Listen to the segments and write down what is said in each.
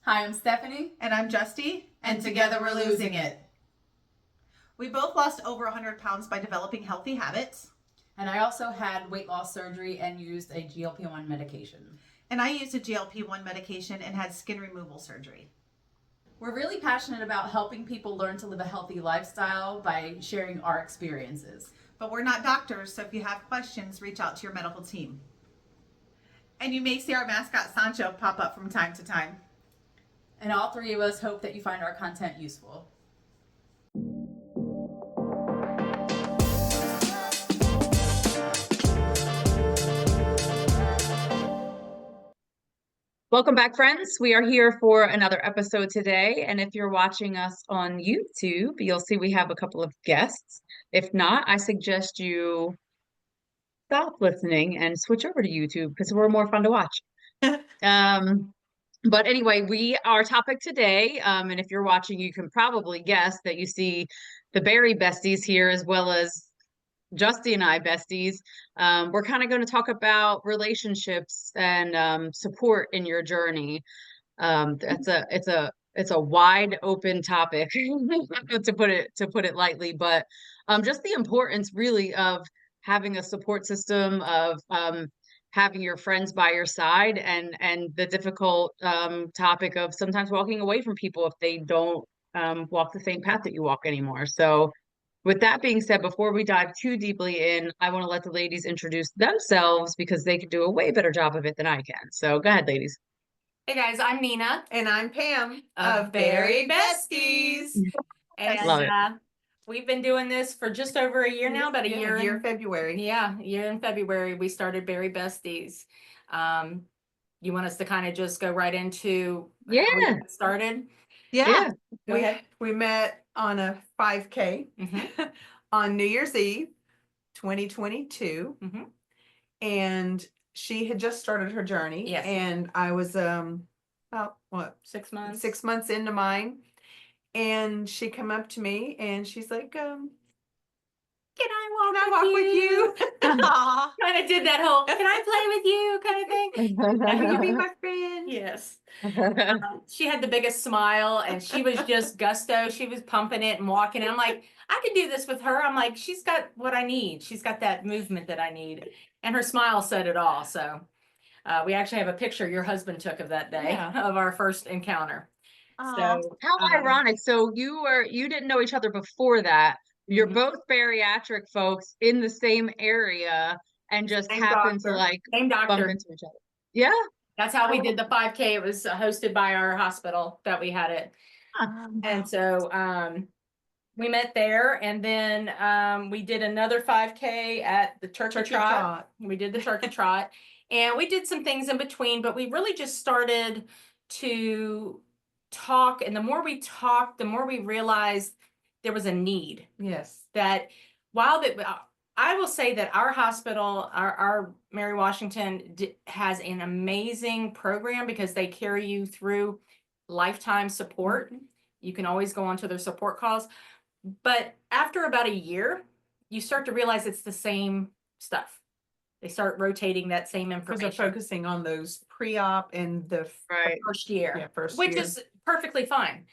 Hi, I'm Stephanie. And I'm Justy. And together we're losing it. We both lost over 100 pounds by developing healthy habits. And I also had weight loss surgery and used a GLP-1 medication. And I used a GLP-1 medication and had skin removal surgery. We're really passionate about helping people learn to live a healthy lifestyle by sharing our experiences. But we're not doctors, so if you have questions, reach out to your medical team. And you may see our mascot Sancho pop up from time to time. And all three of us hope that you find our content useful. Welcome back, friends. We are here for another episode today. And if you're watching us on YouTube, you'll see we have a couple of guests. If not, I suggest you stop listening and switch over to YouTube because we're more fun to watch. But anyway, our topic today, and if you're watching, you can probably guess that you see the Bari Besties here as well as Justy and I, besties. We're kind of going to talk about relationships and support in your journey. It's a wide open topic to put it lightly, but just the importance really of having a support system, of having your friends by your side, and the difficult topic of sometimes walking away from people if they don't walk the same path that you walk anymore. So with that being said, before we dive too deeply in, I want to let the ladies introduce themselves because they could do a way better job of it than I can. So go ahead, ladies. Hey guys, I'm Nina. And I'm Pam of Bari Bestiez. Love it. And we've been doing this for just over a year now, about a year. in February. Yeah, a year in February, we started Bari Bestiez. You want us to kind of just go right into how we got started? Yeah. Go ahead. We met on a 5K on New Year's Eve, 2022. Mhm. And she had just started her journey. Yes. And I was about 6 months. 6 months into mine. And she come up to me and she's like, Can I walk with you? Aw. Kind of did that whole, can I play with you kind of thing? Will you be my friend? Yes. She had the biggest smile and she was just gusto. She was pumping it and walking. And I'm like, I could do this with her. I'm like, she's got what I need. She's got that movement that I need. And her smile said it all. So we actually have a picture your husband took of that day of our first encounter. Aw. So How ironic. So you didn't know each other before that. You're both bariatric folks in the same area and just Same happen doctor. to like same bump doctor. into each other. Yeah. That's how we did the 5K. It was hosted by our hospital that we had it. And so we met there, and then we did another 5K at the Turkey Trot. We did the Turkey Trot, and we did some things in between, but we really just started to talk. And the more we talked, the more we realized there was a need. Yes. That while I will say that our hospital, our Mary Washington has an amazing program because they carry you through lifetime support. You can always go onto their support calls. But after about a year, you start to realize it's the same stuff. They start rotating that same Because information. they're focusing on those pre-op and the First year, Yeah, first which year. is perfectly fine.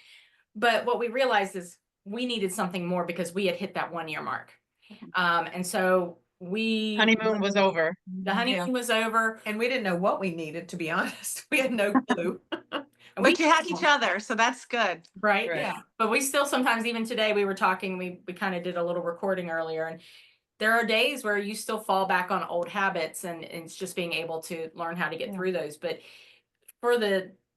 But what we realized is we needed something more because we had hit that 1 year mark. And so Honeymoon was over. the honeymoon was over. And we didn't know what we needed, to be honest. We had no clue. And But you had each other, so that's good. Right. Right. Yeah. But we still sometimes, even today, we were talking, we kind of did a little recording earlier, and there are days where you still fall back on old habits, and it's just being able to learn how to get through those. But for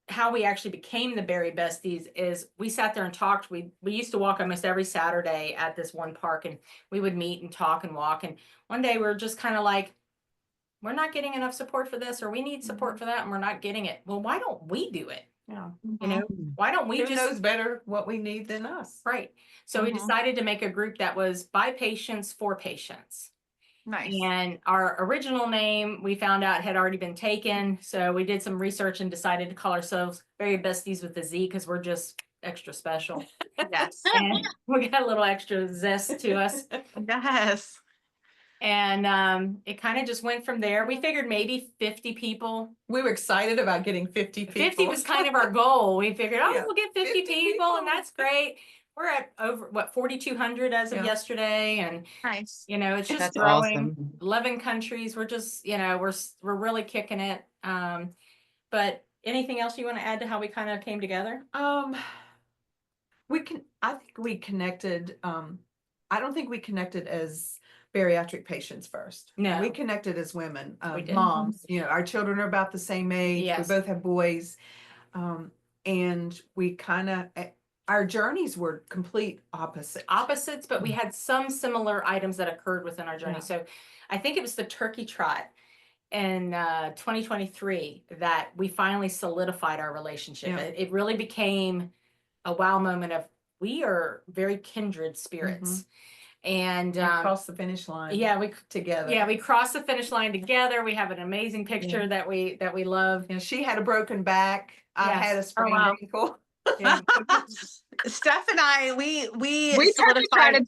how we actually became the Bari Besties is we sat there and talked. We used to walk almost every Saturday at this one park, and we would meet and talk and walk. And one day we were just kind of like, we're not getting enough support for this, or we need support for that, and we're not getting it. Well, why don't we do it? Yeah. You know, why don't we Who just knows better what we need than us? Right. So we decided to make a group that was by patients for patients. Nice. And our original name, we found out, had already been taken. So we did some research and decided to call ourselves Bari Besties with a Z because we're just extra special. Yes. And we got a little extra zest to us. Yes. And it kind of just went from there. We figured maybe 50 people. We were excited about getting 50 people. 50 was kind of our goal. We figured, oh, Yeah, we'll get 50 50 people, and people. that's great. We're at over 4,200 as of Yeah. yesterday, and Nice. it's just That's growing. awesome. 11 countries. We're just, we're really kicking it. But anything else you want to add to how we kind of came together? I think we connected, I don't think we connected as bariatric patients first. No. We connected as women, We did. moms, our children are about the same age. Yes. We both have boys. And we our journeys were complete Opposites, but we had some similar items that occurred within our journey. Yeah. So I think it was the turkey trot in 2023 that we finally solidified our relationship. Yeah. It really became a wow moment of, we are very kindred spirits. And We crossed the finish line. yeah, we together. we crossed the finish line together. We have an amazing picture that we love. She had a broken back. I Yes. had a sprained wow. ankle. Yeah. Steph and I, we We turkey solidified. trotted.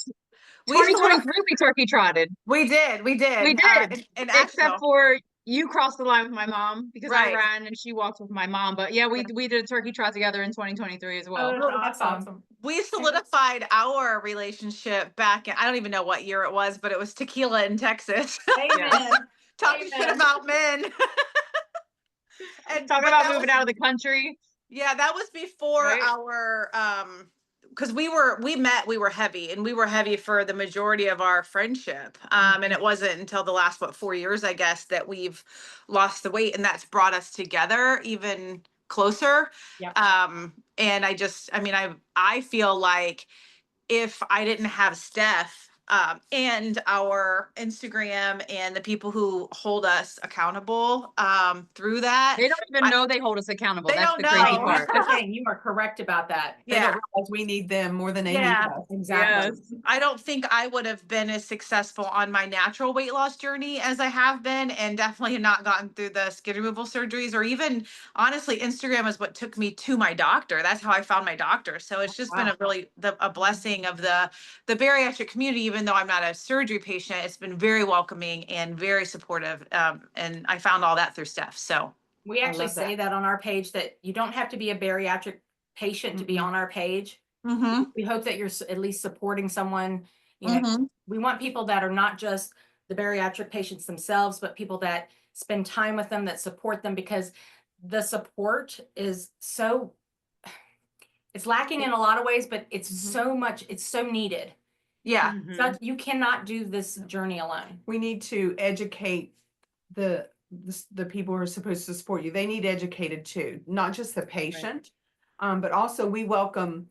We 2023, we turkey trotted. We did. We did. In Except Asheville. for you crossed the line with my mom because I Right. ran and she walked with my mom. But yeah, we did a turkey trot together in 2023 as well. Oh, that's awesome. We solidified our relationship back in, I don't even know what year it was, but it was tequila in Texas. Amen. Talking shit Amen. about men. Talking but about that moving was- out of the country. Yeah, that was before Right. our because we were heavy, and we were heavy for the majority of our friendship. And it wasn't until the last 4 years, I guess, that we've lost the weight, and that's brought us together even closer. Yep. And I feel like if I didn't have Steph, and our Instagram and the people who hold us accountable through that, They don't even I- know they hold us accountable. They That's don't the crazy know. part. That's the thing. You are correct about that. They don't realize we need them more than they need Yeah. us. Exactly. Yes. I don't think I would have been as successful on my natural weight loss journey as I have been, and definitely have not gotten through the skin removal surgeries, or even honestly, Instagram is what took me to my doctor. That's how I found my doctor. So it's just been a blessing of the bariatric community. Even though I'm not a surgery patient, it's been very welcoming and very supportive. And I found all that through Steph. So We actually love say that on our page, that you don't have to be a bariatric patient to be Mhm. on our page. mm-hmm. We hope that you're at least supporting someone. We want people that are not just the bariatric patients themselves, but people that spend time with them, that support them, because the support is it's lacking in a lot of ways, but it's it's so needed. Yeah. Mhm. So you cannot do this journey alone. We need to educate the people who are supposed to support you. They need educated too, not just the patient, but also we welcome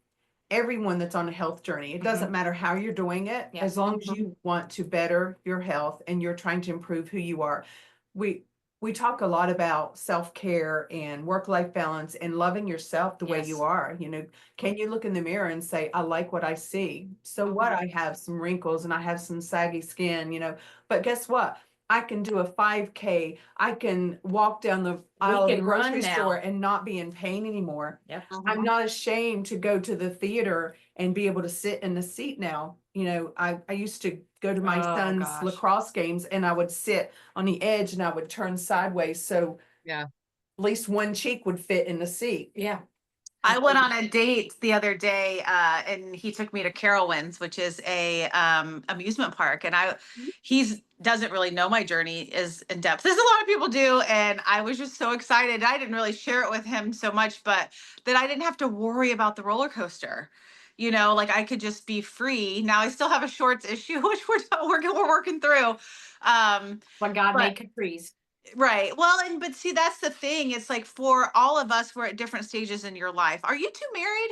everyone that's on a health journey. It doesn't matter how you're doing it, Yeah. as long as you want to better your health and you're trying to improve who you are. We talk a lot about self-care and work-life balance and loving yourself the way Yes. you are. Can you look in the mirror and say, I like what I see? So what? I have some wrinkles and I have some saggy skin, but guess what? I can do a 5K. I can walk down the aisle of the can run grocery now. store and not be in pain anymore. Yep. I'm not ashamed to go to the theater and be able to sit in the seat now. I used to go to my Oh, son's gosh. lacrosse games and I would sit on the edge and I would turn sideways. So Yeah. at least one cheek would fit in the seat. Yeah. I went on a date the other day, and he took me to Carowinds, which is a amusement park. And he doesn't really know my journey is in depth, as a lot of people do. And I was just so excited. I didn't really share it with him so much, but that I didn't have to worry about the roller coaster. Like I could just be free. Now I still have a shorts issue, which we're working through. But God But- made capris. Right. Well, but see, that's the thing. It's like for all of us, we're at different stages in your life. Are you two married?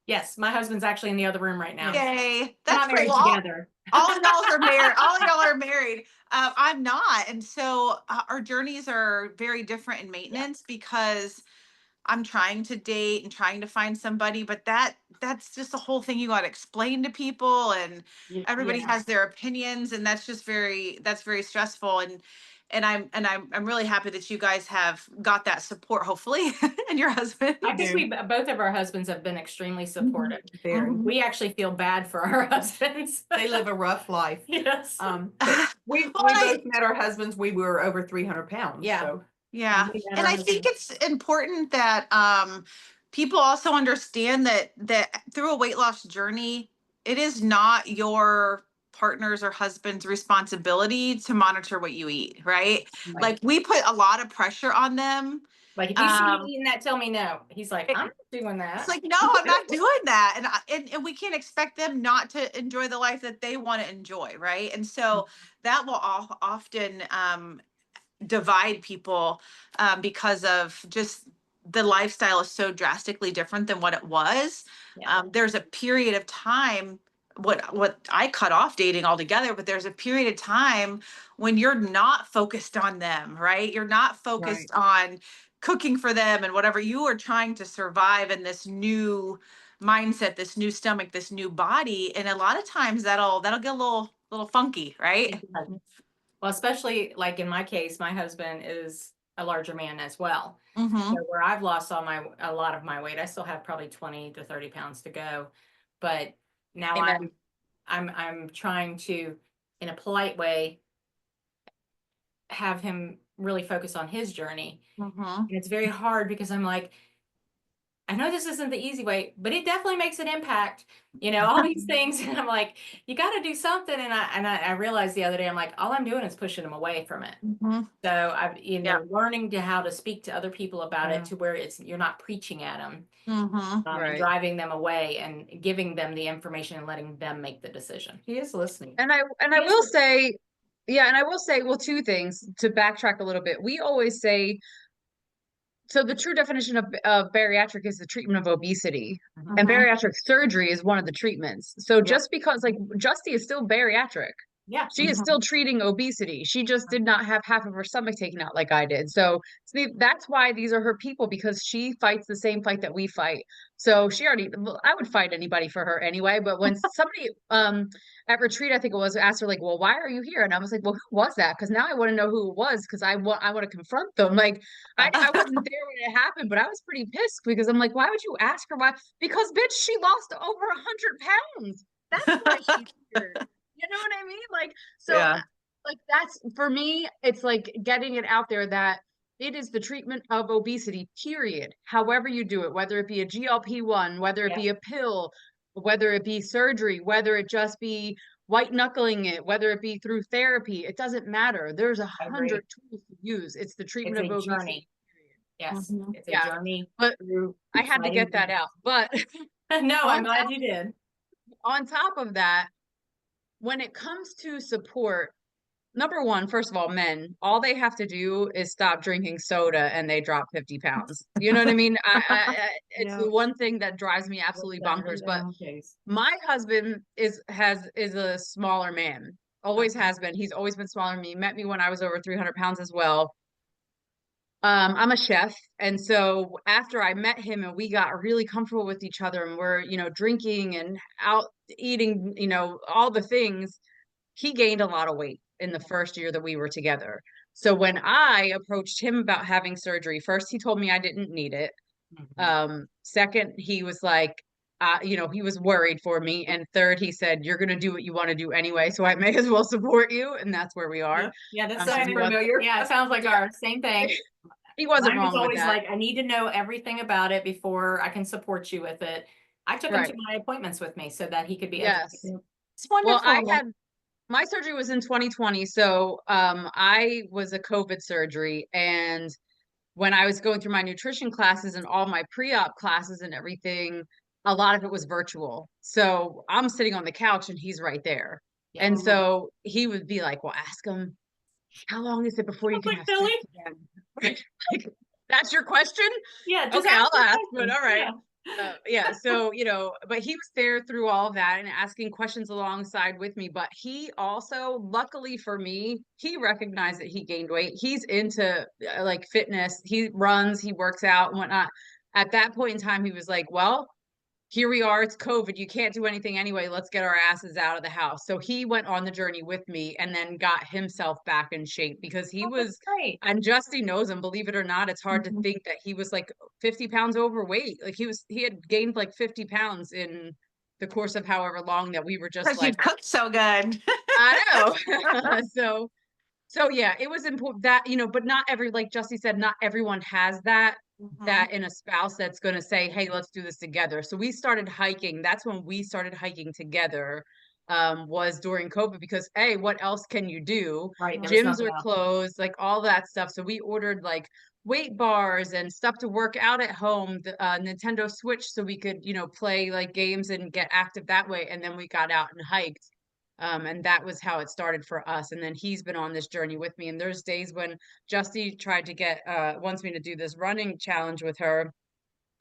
Yes, my husband's actually in the other room right now. Yay. We're That's not married great. Well, together. all y'all are married. All y'all are married. I'm not. And so our journeys are very different in maintenance because I'm trying to date and trying to find somebody, but that's just the whole thing. You got to explain to people, and everybody Yeah. has their opinions, and that's very stressful. I'm really happy that you guys have got that support, hopefully, and your husband. I think do. both of our husbands have been extremely supportive. Very. Mhm. We actually feel bad for our husbands. They live a rough life. Yes. But we both met our husbands. We were over 300 pounds. Yeah. So. Yeah. We met And our I think husbands. it's important that people also understand that through a weight loss journey, it is not your partner's or husband's responsibility to monitor what you eat, right? Right. Like we put a lot of pressure on them. Like if you see Um, me eating that, tell me no. He's like, I'm not doing that. It's like, no, I'm not doing that. And we can't expect them not to enjoy the life that they want to enjoy, right? And so that will often divide people because of just the lifestyle is so drastically different than what it was. Yeah. There's a period of time, what I cut off dating altogether, but there's a period of time when you're not focused on them, right? You're not focused on cooking for them and whatever. You are trying to survive in this new mindset, this new stomach, this new body. And a lot of times that'll get a little funky, right? Well, especially like in my case, my husband is a larger man as well. Mm-hmm. So where I've lost a lot of my weight, I still have probably 20 to 30 pounds to go. But now Amen. I'm trying to, in a polite way, have him really focus on his journey. Mm-hmm. And it's very hard because I'm like, I know this isn't the easy way, but it definitely makes an impact, all these things. And I'm like, you got to do something. And I realized the other day, I'm like, all I'm doing is pushing them away from it. Mm-hmm. So I've, Yeah. learning to how to speak to other people about it to where you're not preaching at them, Mm-hmm. and driving them away and giving them the information and letting them make the decision. He is listening. And I will say, well, two things to backtrack a little bit. We always say, so the true definition of bariatric is the treatment of obesity, and bariatric surgery is one of the treatments. So just because like Justy is still bariatric, Yeah. she is still treating obesity. She just did not have half of her stomach taken out like I did. So that's why these are her people, because she fights the same fight that we fight. So I would fight anybody for her anyway. But when somebody at retreat, I think it was, asked her like, well, why are you here? And I was like, well, who was that? Because now I want to know who it was, because I want to confront them. Like I wasn't there when it happened, but I was pretty pissed because I'm like, why would you ask her why? Because bitch, she lost over 100 pounds. That's why she's here. You know what I mean? Like, so like that's, for me, it's like getting it out there that it is the treatment of obesity, period. However you do it, whether it be a GLP-1, whether it be a pill, whether it be surgery, whether it just be white knuckling it, whether it be through therapy, it doesn't matter. There's 100 tools to use. It's the treatment of obesity. Journey. Yes, it's a Yeah. journey. But I had to get that out. But no, I'm glad you did. On top of that, when it comes to support, number one, first of all, men, all they have to do is stop drinking soda and they drop 50 pounds. You know what I mean? It's the one thing that drives me absolutely bonkers. But my husband is a smaller man, always has been. He's always been smaller than me. He met me when I was over 300 pounds as well. I'm a chef. And so after I met him and we got really comfortable with each other and we're, drinking and out eating, all the things, he gained a lot of weight in the first year that we were together. So when I approached him about having surgery, first he told me I didn't need it. Second, he was like, he was worried for me. And third, he said, you're going to do what you want to do anyway, so I may as well support you. And that's where we are. Yeah, that sounds familiar. Yeah, it sounds like our same thing. He wasn't Mine was wrong with always that. like, I need to know everything about it before I can support you with it. I took him to my appointments with me so that he could be educated. It's wonderful. Well, my surgery was in 2020. So I was a COVID surgery. And when I was going through my nutrition classes and all my pre-op classes and everything, a lot of it was virtual. So I'm sitting on the couch and he's right there. Yeah. And so he would be like, well, ask him, how long is it before you can have sex again? Like, that's your question? Yeah. Just okay, I'll ask, questions. but all right. So, but he was there through all of that and asking questions alongside with me. But he also, luckily for me, he recognized that he gained weight. He's into like fitness. He runs, he works out and whatnot. At that point in time, he was like, well, here we are, it's COVID, you can't do anything anyway, let's get our asses out of the house. So he went on the journey with me and then got himself back in shape because he was, Great. and Justy knows him, believe it or not, it's hard to Mhm. think that he was like 50 pounds overweight. Like he had gained like 50 pounds in the course of however long that we were just Because you like, cook so good. I know. So yeah, it was important that, you know, but not every, like Justy said, not everyone has that in a spouse that's going to say, hey, let's do this together. So we started hiking. That's when we started hiking together, was during COVID because, hey, what else can you do? Right. There was Gyms nothing are else. closed, like all that stuff. So we ordered like weight bars and stuff to work out at home, the Nintendo Switch, so we could, you know, play like games and get active that way. And then we got out and hiked. And that was how it started for us. And then he's been on this journey with me. And there's days when Justy tried to wants me to do this running challenge with her.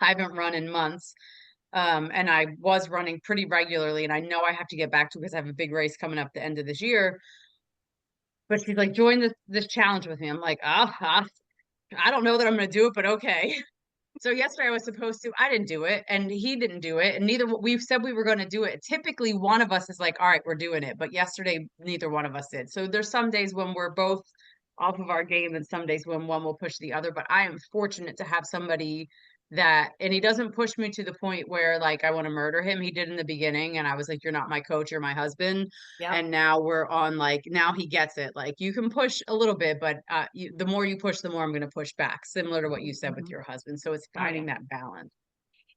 I haven't run in months. And I was running pretty regularly. And I know I have to get back to because I have a big race coming up the end of this year. But she's like, join this challenge with me. I'm like, I don't know that I'm going to do it, but okay. So yesterday I was supposed to, I didn't do it and he didn't do it. And we said we were going to do it. Typically one of us is like, all right, we're doing it. But yesterday, neither one of us did. So there's some days when we're both off of our game and some days when one will push the other. But I am fortunate to have somebody and he doesn't push me to the point where like I want to murder him. He did in the beginning. And I was like, you're not my coach, you're my husband. Yep. And now we're on like, now he gets it. Like you can push a little bit, but the more you push, the more I'm going to push back, similar to what you said with your husband. So it's finding that balance.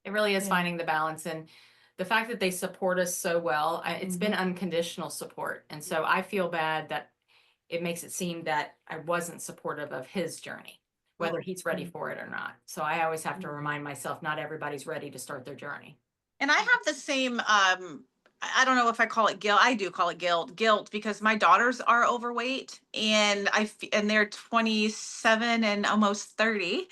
It really is Yeah. finding the balance, and the fact that they support us so well. It's been unconditional support. And so I feel bad that it makes it seem that I wasn't supportive of his journey, whether he's ready for it or not. So I always have to remind myself, not everybody's ready to start their journey. And I have the same, I don't know if I call it guilt. I do call it guilt because my daughters are overweight and and they're 27 and almost 30.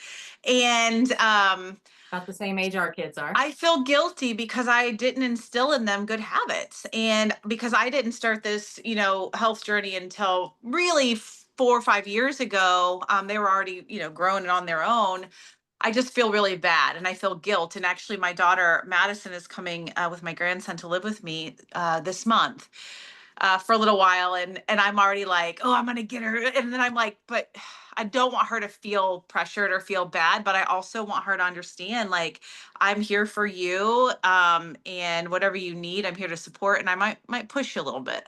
And, About the same age our kids are. I feel guilty because I didn't instill in them good habits. And because I didn't start this, you know, health journey until really 4 or 5 years ago. They were already, you know, grown and on their own. I just feel really bad and I feel guilt. And actually, my daughter Madison is coming with my grandson to live with me this month for a little while, and I'm already like, oh, I'm gonna get her, and then I'm like, but I don't want her to feel pressured or feel bad, but I also want her to understand, like, I'm here for you, and whatever you need, I'm here to support, and I might push you a little bit.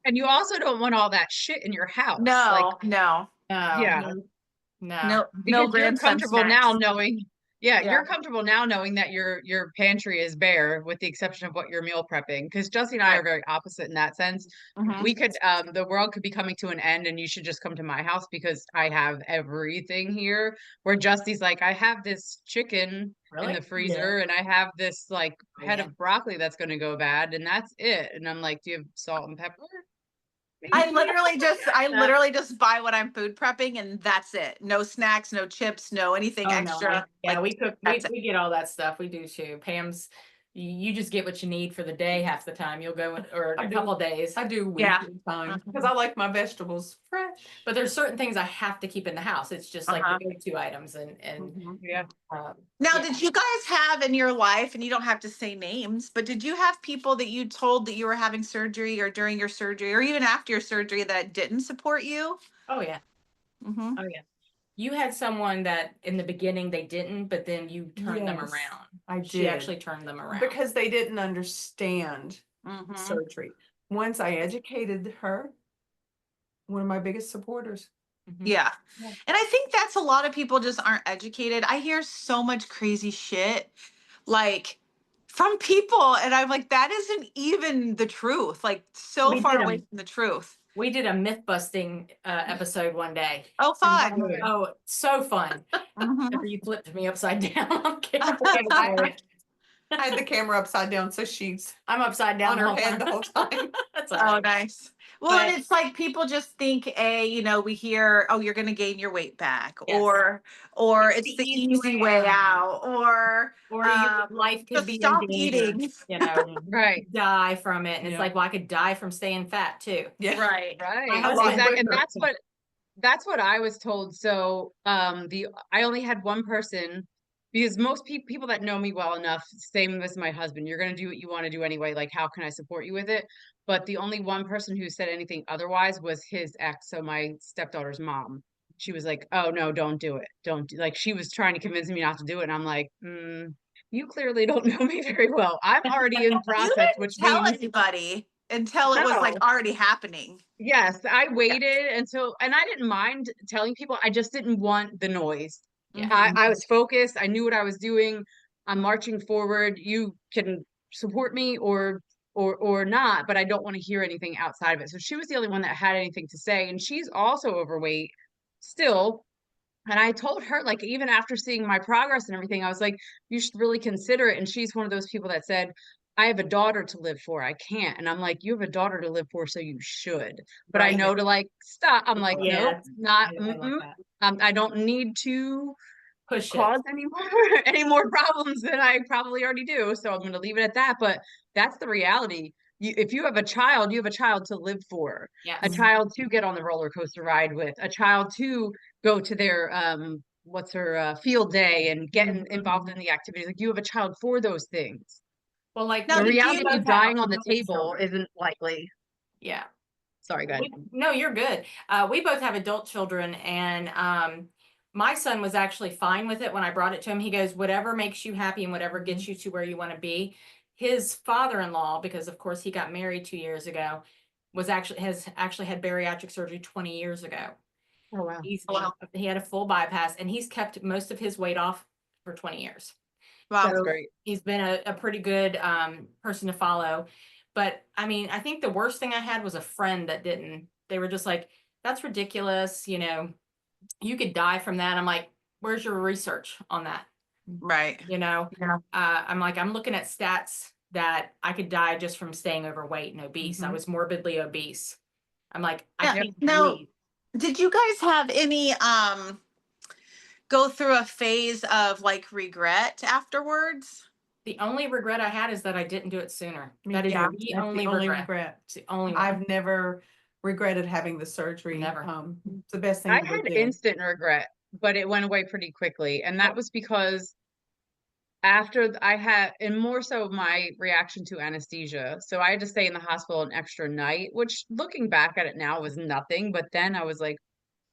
And you also don't want all that shit in your house. No, Like, no, yeah. no Because you're grandson comfortable snacks. now knowing, Yeah. you're comfortable now knowing that your pantry is bare with the exception of what you're meal prepping. Because Justin and I Right. are very opposite in that sense. Mhm. We could, the world could be coming to an end and you should just come to my house because I have everything here. Where Justy's like, I have this chicken in the freezer and I have this like head of broccoli that's going to go bad and that's it. And I'm like, do you have salt and pepper? I literally just buy what I'm food prepping and that's it. No snacks, no chips, no anything extra. Yeah, Like, we get all that stuff. We do too. Pam's, you just get what you need for the day half the time. You'll go or I a do. couple of days. I do weekly Yeah. time because I like my vegetables fresh. But there's certain things I have to keep in the house. It's just like the go-to items and Yeah. now, yeah. did you guys have in your life, and you don't have to say names, but did you have people that you told that you were having surgery or during your surgery or even after your surgery that didn't support you? Oh yeah. Mm-hmm. Oh yeah. You had someone that in the beginning they didn't, but then you turned them Yes, around. I She did. actually turned them around. Because they didn't understand Mm-hmm. surgery. Once I educated her, one of my biggest supporters. Yeah. Yeah. And I think that's a lot of people just aren't educated. I hear so much crazy shit like from people, and I'm like, that isn't even the truth. Like, so We far did 'em. away from the truth. We did a myth busting episode one day. Oh, fun. Oh, so fun. Mhm. After you flipped me upside down on camera. I had the camera upside down, so she's I'm upside down on the her whole head time. the whole time. That's all Oh, right. nice. Well, and But- it's like people just think, you know, we hear, oh, you're going to gain your weight back, Yes. or it's the easy way out, or Or your life could just be stop in danger, eating. you know, Right. die from it. And it's Yeah. like, well, I could die from staying fat too. Yeah. Right. Right. I lost Exactly. And weight. that's what I was told. So I only had one person because most people that know me well enough, same as my husband, you're going to do what you want to do anyway. Like, how can I support you with it? But the only one person who said anything otherwise was his ex. So my stepdaughter's mom. She was like, "Oh no, don't do it. Don't do," like, she was trying to convince me not to do it. And I'm like, you clearly don't know me very well. I'm already in You process, didn't which tell means anybody until it was like no. already happening. Yes, I waited until, and I didn't mind telling people. I just didn't want the noise. Yeah. I was focused. I knew what I was doing. I'm marching forward. You can support me or not, but I don't want to hear anything outside of it. So she was the only one that had anything to say, and she's also overweight still. And I told her, like, even after seeing my progress and everything, I was like, you should really consider it. And she's one of those people that said, I have a daughter to live for. I can't. And I'm like, you have a daughter to live for, so you should. But I Right. know to like stop. I'm like, Yeah, nope, not. I like that. I don't need to Push it. cause any more any more problems than I probably already do. So I'm going to leave it at that. But that's the reality. If you have a child, you have a child to live for, Yes. a child to get on the roller coaster ride with, a child to go to their what's her field day and get involved in the activities. Like, you have a child for those things. Well, like Now, The do reality you of you both have dying on the adult table children. isn't likely. Yeah. Sorry, go ahead. No, you're good. We both have adult children, and my son was actually fine with it when I brought it to him. He goes, whatever makes you happy and whatever gets you to where you want to be. His father-in-law, because of course he got married 2 years ago, has actually had bariatric surgery 20 years ago. Oh wow. He had a full bypass, and he's kept most of his weight off for 20 years. Wow. That's So great. he's been a pretty good person to follow. But I mean, I think the worst thing I had was a friend that didn't. They were just like, that's ridiculous. You could die from that. I'm like, where's your research on that? Right. Yeah. I'm like, I'm looking at stats that I could die just from staying overweight and obese. I Mhm. was morbidly obese. I'm like, Yeah. I can't Now, breathe. did you guys have any go through a phase of like regret afterwards? The only regret I had is that I didn't do it sooner. That is Yeah, the that's only regret. It's the only one. I've never regretted having the surgery. Never. It's the best thing I you had would do. instant regret, but it went away pretty quickly. And that was because after I had, and more so my reaction to anesthesia. So I had to stay in the hospital an extra night, which looking back at it now was nothing. But then I was like,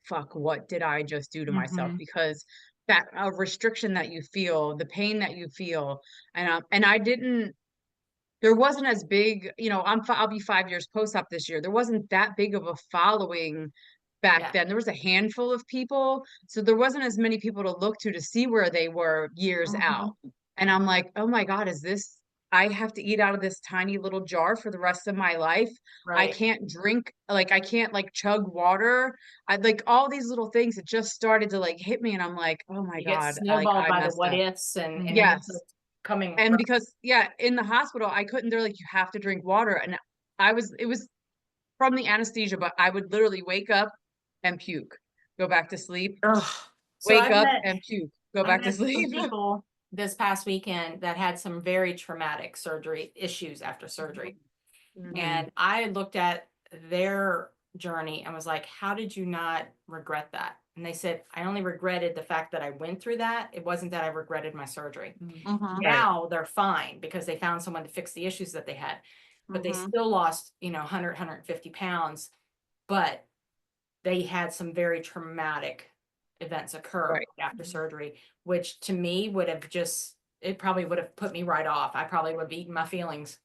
fuck, what did I just do to myself? Mhm. Because that restriction that you feel, the pain that you feel, and I didn't. There wasn't as big, I'll be 5 years post-op this year. There wasn't that big of a following back Yeah. then. There was a handful of people, so there wasn't as many people to look to see where they were years out. And I'm like, oh my God, I have to eat out of this tiny little jar for the rest of my life. I Right. can't drink, like, I can't like chug water. I like all these little things. It just started to like hit me, and I'm like, oh my You get God, like snowballed I by the messed what up. ifs and then Yes. it's coming. And because, yeah, in the hospital, I couldn't, they're like, you have to drink water. And it was from the anesthesia, but I would literally wake up and puke, go back to sleep, Ugh. So wake up and puke, go I've back to met some sleep. people this past weekend that had some very traumatic surgery issues after surgery. Mhm. And I looked at their journey and was like, how did you not regret that? And they said, I only regretted the fact that I went through that. It wasn't that I regretted my surgery. Mhm. Now they're fine because they found someone to fix the issues that they had, but they Mhm. still lost, 100, 150 pounds, but they had some very traumatic events occur Right. after surgery, which to me it probably would have put me right off. I probably would have eaten my feelings.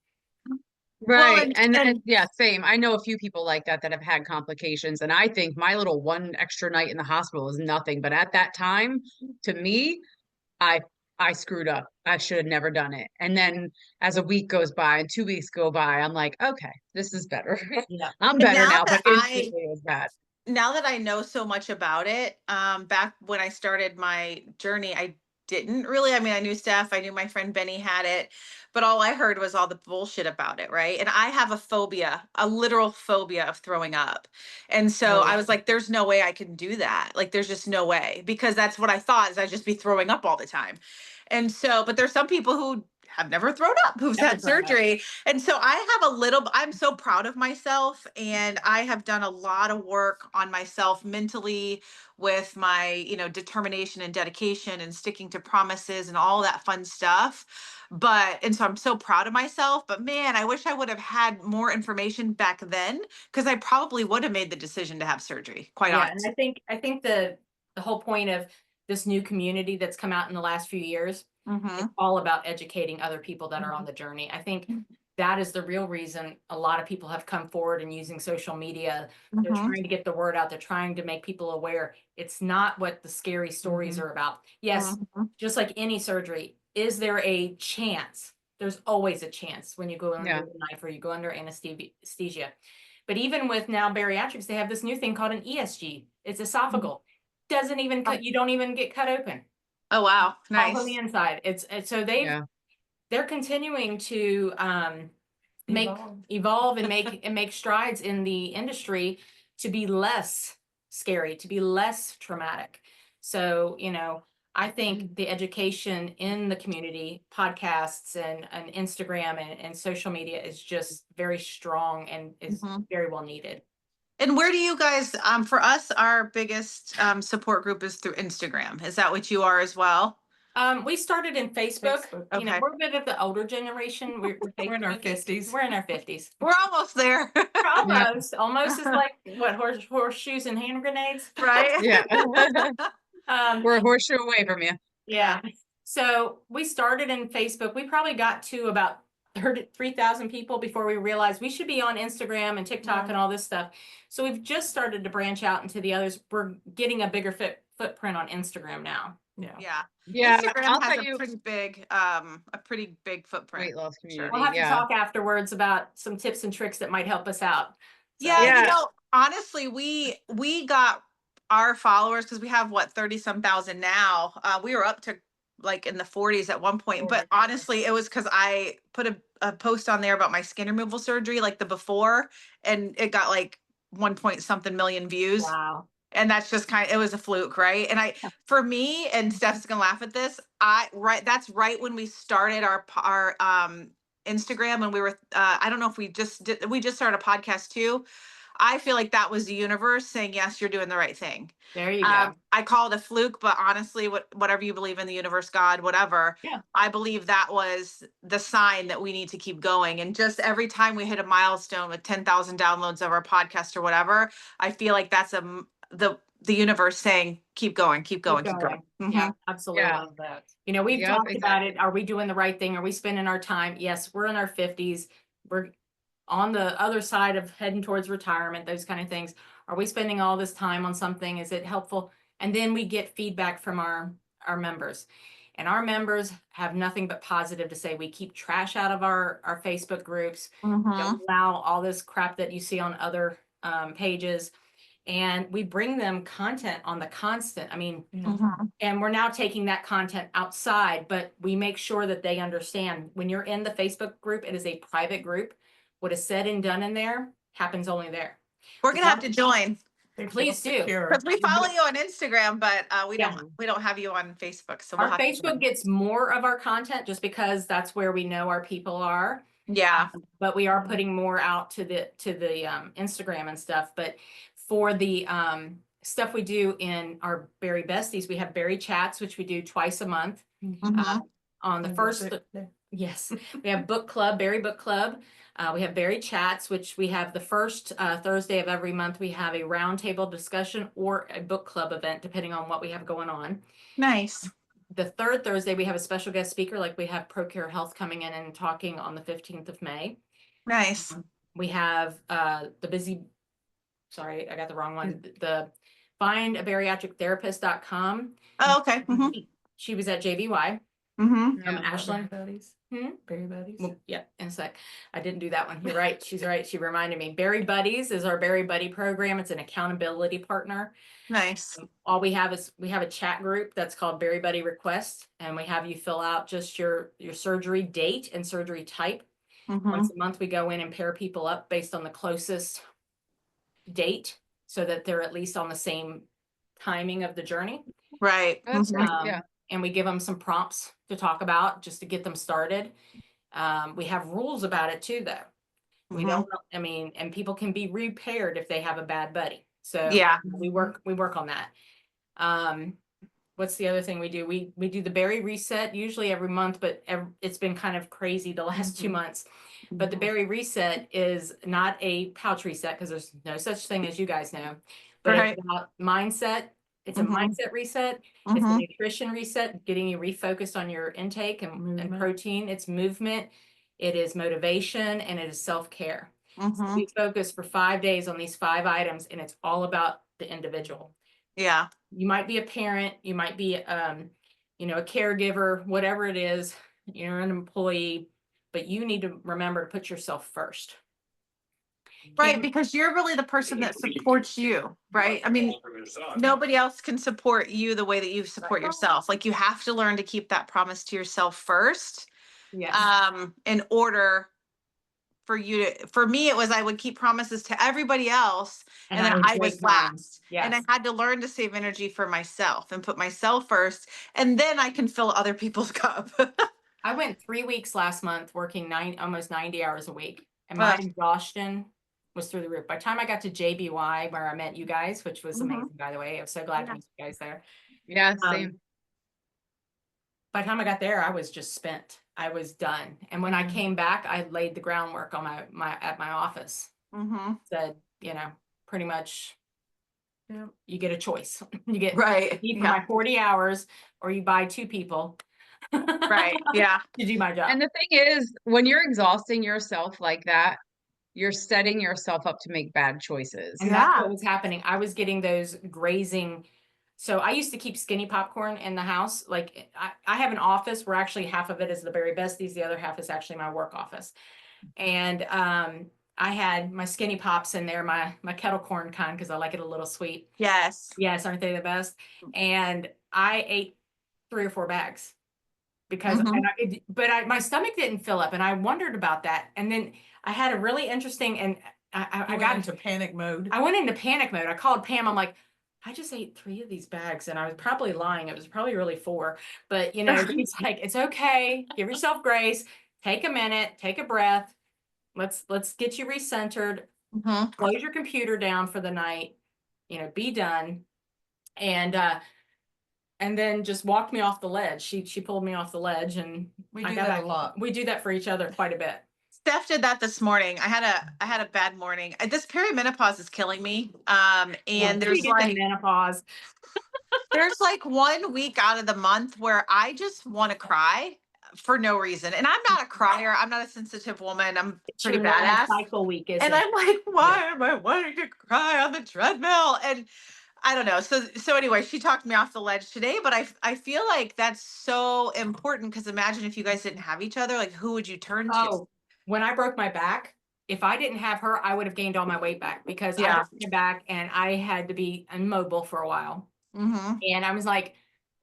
Right. and- And yeah, same. I know a few people like that have had complications. And I think my little one extra night in the hospital is nothing. But at that time, to me, I I screwed up. I should have never done it. And then as a week goes by and 2 weeks go by, I'm like, okay, this is better. Yeah. I'm And better now now, that but instantly it was bad. Now that I know so much about it, back when I started my journey, I didn't really. I mean, I knew Steph, I knew my friend Benny had it, but all I heard was all the bullshit about it, right? And I have a phobia, a literal phobia of throwing up. And so Oh, I yeah. was like, there's no way I can do that. Like, there's just no way, because that's what I thought, is I'd just be throwing up all the time. And so, but there's some people who have never thrown up, who've Never had thrown up. surgery. And so I'm so proud of myself, and I have done a lot of work on myself mentally with my, determination and dedication and sticking to promises and all that fun stuff. And so I'm so proud of myself, but man, I wish I would have had more information back then, because I probably would have made the decision to have surgery, quite Yeah, and honestly. I think the whole point of this new community that's come out in the last few years, Mm-hmm. it's all about educating other people that are on the journey. I think that is the real reason a lot of people have come forward and using social media. They're Mm-hmm. trying to get the word out. They're trying to make people aware. It's not what the scary stories are about. Yes, just like any surgery, is there a chance? There's always a chance when you go under Yeah. the knife or you go under anesthesia. But even with now bariatrics, they have this new thing called an ESG. It's esophageal. Doesn't even cut, you don't even get cut open. Oh, wow. All Nice. on the inside. It's so Yeah. they're continuing to evolve and make strides in the industry to be less scary, to be less traumatic. So, I think the education in the community, podcasts and Instagram and social media is just very strong and is very well needed. And where do you guys, for us, our biggest support group is through Instagram. Is that what you are as well? We started in Facebook. Okay. We're a bit of the older generation. We're We're in our Facebook. 50s. We're in our 50s. We're almost there. We're almost is like what horseshoes and hand grenades. Right? Yeah. Um, We're a horseshoe away from you. yeah. So we started in Facebook. We probably got to about 3,000 people before we realized we should be on Instagram and TikTok and all this stuff. So we've just started to branch out into the others. We're getting a bigger footprint on Instagram now. Yeah. Yeah. Yeah. Instagram I'll has tell you, a pretty big footprint. weight loss community. We'll have to Yeah. talk afterwards about some tips and tricks that might help us out. So- Yeah, Yeah. honestly, we got our followers, because we have 30 some thousand now. We were up to like in the 40s at one point, but honestly, it was because I put a post on there about my skin removal surgery, like the before, and it got like 1 point something million views. Wow. And that's just it was a fluke, right? And for me, and Steph's gonna laugh at this, that's right when we started our Instagram, and we were, I don't know if we just started a podcast too. I feel like that was the universe saying, yes, you're doing the right thing. There you go. I call it a fluke, but honestly, whatever you believe in, the universe, God, whatever, Yeah. I believe that was the sign that we need to keep going. And just every time we hit a milestone with 10,000 downloads of our podcast or whatever, I feel like that's the universe saying, keep going, keep going, keep going. Yeah, absolutely. Yeah. Love that. We've Yep, talked about exactly. it. Are we doing the right thing? Are we spending our time? Yes, we're in our 50s. We're on the other side of heading towards retirement, those kind of things. Are we spending all this time on something? Is it helpful? And then we get feedback from our members. And our members have nothing but positive to say. We keep trash out of our Facebook groups. Don't allow all this crap that you see on other pages. And we bring them content on the constant. I mean, and we're now taking that content outside, but we make sure that they understand when you're in the Facebook group, it is a private group. What is said and done in there happens only there. We're gonna have to join. Please do. Because we follow you on Instagram, but we don't have you on Facebook. So Our Facebook gets more of our content just because that's where we know our people are. Yeah. But we are putting more out to the Instagram and stuff. But for the stuff we do in our Bari Bestiez, we have Bari-Chats, which we do twice a month. On the first, yes, we have book club, Bari Book Club. We have Bari-Chats, which we have the first Thursday of every month. We have a roundtable discussion or a book club event, depending on what we have going on. Nice. The third Thursday, we have a special guest speaker, like we have ProCare Health coming in and talking on the 15th of May. Nice. We have sorry, I got the wrong one. The findabariatrictherapist.com. Oh, okay. She was at JVY. Yeah. Ashland. Bari-Buddiez. Well, yeah, in a sec. I didn't do that one. You're right. She's right. She reminded me. Bari-Buddiez is our Bari Buddy program. It's an accountability partner. Nice. All we have is we have a chat group that's called Bari Buddy Request, and we have you fill out just your surgery date and surgery type. Once a month, we go in and pair people up based on the closest date so that they're at least on the same timing of the journey. Right. That's great. Yeah. and we give them some prompts to talk about just to get them started. We have rules about it too, though. We don't, I mean, and people can be repaired if they have a bad buddy. So Yeah. we work on that. What's the other thing we do? We do the Bari reset usually every month, but it's been kind of crazy the last 2 months. But the Bari reset is not a pouch reset because there's no such thing as you guys know, but Right. it's about mindset. It's a mindset reset. It's a nutrition reset, getting you refocused on your intake and protein. It's movement. It is motivation, and it is self-care. So we focus for 5 days on these 5 items, and it's all about the individual. Yeah. You might be a parent, you might be, you know, a caregiver, whatever it is, you're an employee, but you need to remember to put yourself first. Right, because you're really the person that supports you, right? I mean, nobody else can support you the way that you support yourself. Like, you have to learn to keep that promise to yourself first. In order for you to, for me, it was, I would keep promises to everybody else, and then I was last. And I had to learn to save energy for myself and put myself first, and then I can fill other people's cup. I went 3 weeks last month working almost 90 hours a week, and my exhaustion was through the roof. By the time I got to JBY, where I met you guys, which was amazing, by the way, I was so glad to meet you guys there. Yeah, same. By the time I got there, I was just spent. I was done. And when I came back, I laid the groundwork on at my office. Said, you know, pretty much, you get a choice. You get my 40 hours, or you buy 2 people. Right. Yeah. To do my job. And the thing is, when you're exhausting yourself like that, you're setting yourself up to make bad choices. And that's what was happening. I was getting those grazing. So I used to keep skinny popcorn in the house. Like, I have an office where actually half of it is the Bari Bestiez, the other half is actually my work office. And I had my skinny pops in there, my kettle corn kind, because I like it a little sweet. Yes. Yes, aren't they the best? And I ate 3 or 4 bags because, my stomach didn't fill up, and I wondered about that. And then I had a really interesting, and I got into panic mode. I went into panic mode. I called Pam. I'm like, I just ate 3 of these bags, and I was probably lying. It was probably really 4, but you know, he's like, it's okay. Give yourself grace. Take a minute, take a breath. Let's get you recentered. Close your computer down for the night, you know, be done. And then just walked me off the ledge. She pulled me off the ledge, and We do that a lot. We do that for each other quite a bit. Steph did that this morning. I had a bad morning. This perimenopause is killing me. And there's like menopause. there's like 1 week out of the month where I just want to cry for no reason. And I'm not a crier. I'm not a sensitive woman. I'm pretty badass. Cycle week, and I'm like, why am I wanting to cry on the treadmill? And I don't know. So anyway, she talked me off the ledge today, but I feel like that's so important, because imagine if you guys didn't have each other, like, who would you turn to? When I broke my back, if I didn't have her, I would have gained all my weight back, because I broke my back and I had to be immobile for a while. And I was like,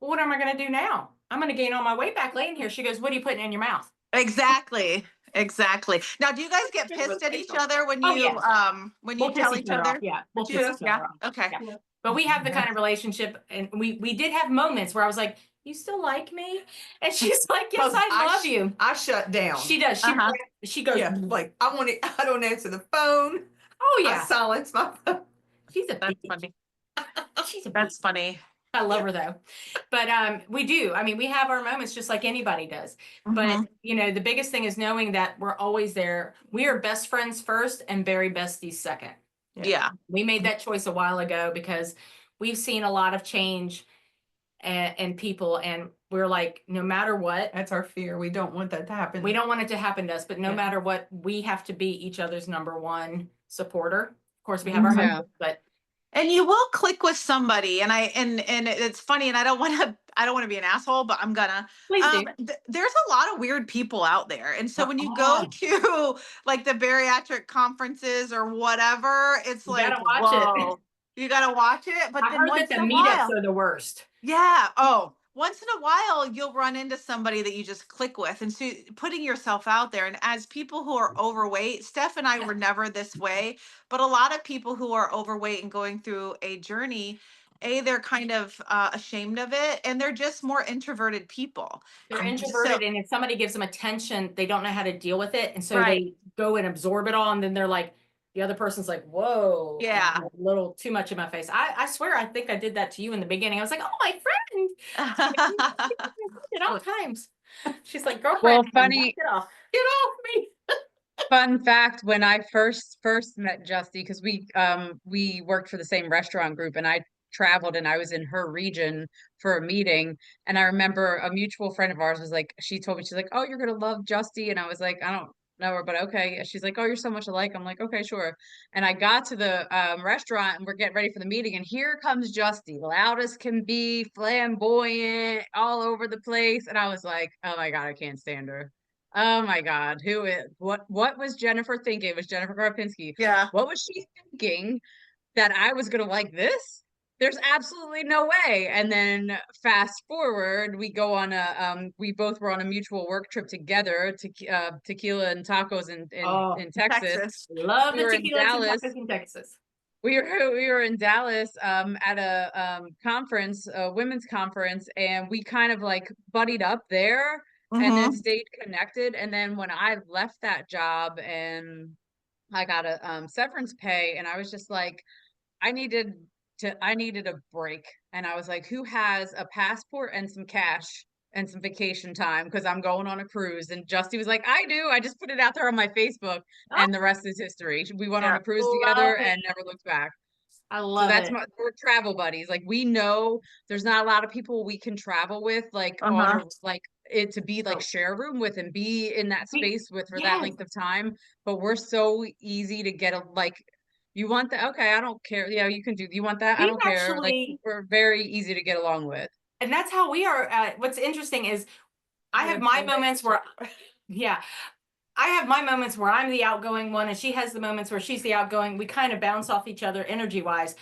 well, what am I going to do now? I'm going to gain all my weight back laying here. She goes, what are you putting in your mouth? Exactly. Now, do you guys get pissed at each other when you We'll tell each other? Yeah. We'll piss each other off. Okay. Yeah. But we have the kind of relationship, and we did have moments where I was like, you still like me? And she's like, yes, I love you. I shut down. She does. She goes, like, I don't answer the phone. Oh yeah. I silence my phone. That's funny. That's funny. I love her though. But we do. I mean, we have our moments just like anybody does. But you know, the biggest thing is knowing that we're always there. We are best friends first and Bari Bestiez second. Yeah. We made that choice a while ago because we've seen a lot of change in people, and we're like, no matter what. That's our fear. We don't want that to happen. We don't want it to happen to us, but no matter what, we have to be each other's number one supporter. Of course, we have our husbands, but. And you will click with somebody, and it's funny, and I don't want to be an asshole, but I'm gonna. Please do. There's a lot of weird people out there, and so when you go to like the bariatric conferences or whatever, it's like, whoa, you gotta watch it. But I then heard once that the in a meetups while, are the worst. yeah. Oh, once in a while, you'll run into somebody that you just click with, and so putting yourself out there. And as people who are overweight, Steph and I were never this way, but a lot of people who are overweight and going through a journey, they're kind of ashamed of it, and they're just more introverted people. They're So- introverted, and if somebody gives them attention, they don't know how to deal with it, and so Right. they go and absorb it all, and then they're like, the other person's like, whoa, Yeah. a little too much in my face. I swear, I think I did that to you in the beginning. I was like, oh, my friend, at all times. She's like, girlfriend, Well, funny- get off me. Fun fact, when I first met Justy, because we worked for the same restaurant group, and I traveled and I was in her region for a meeting, and I remember a mutual friend of ours was like, she told me, she's like, oh, you're gonna love Justy, and I was like, I don't know her, but okay. She's like, oh, you're so much alike. I'm like, okay, sure. And I got to the restaurant, and we're getting ready for the meeting, and here comes Justy, loud as can be, flamboyant, all over the place, and I was like, oh my God, I can't stand her. Oh my God, what was Jennifer thinking? It was Jennifer Garpinski. Yeah. What was she thinking that I was gonna like this? There's absolutely no way. And then fast forward, we go on we both were on a mutual work trip together to tequila and tacos in Texas. Love We the were in tequila Dallas. in Texas. We were in Dallas at a conference, a women's conference, and we kind of like buddied up there and then stayed connected. And then when I left that job and I got a severance pay, and I was just like, I needed a break. And I was like, who has a passport and some cash and some vacation time? Because I'm going on a cruise. And Justy was like, I do. I just put it out there on my Facebook, and the rest is history. We went on a cruise together and never looked back. I So love that's it. we're travel buddies. Like, we know there's not a lot of people we can travel with, like on a, like it to be like share a room with and be in that space with for that length of time. But we're so easy to get like, you want that? Okay, I don't care. Yeah, you can do. You want that? I We don't care. Like, actually, we're very easy to get along with. and that's how we are. What's interesting is I have my moments where, yeah, I have my moments where I'm the outgoing one, and she has the moments where she's the outgoing. We kind of bounce off each other energy wise.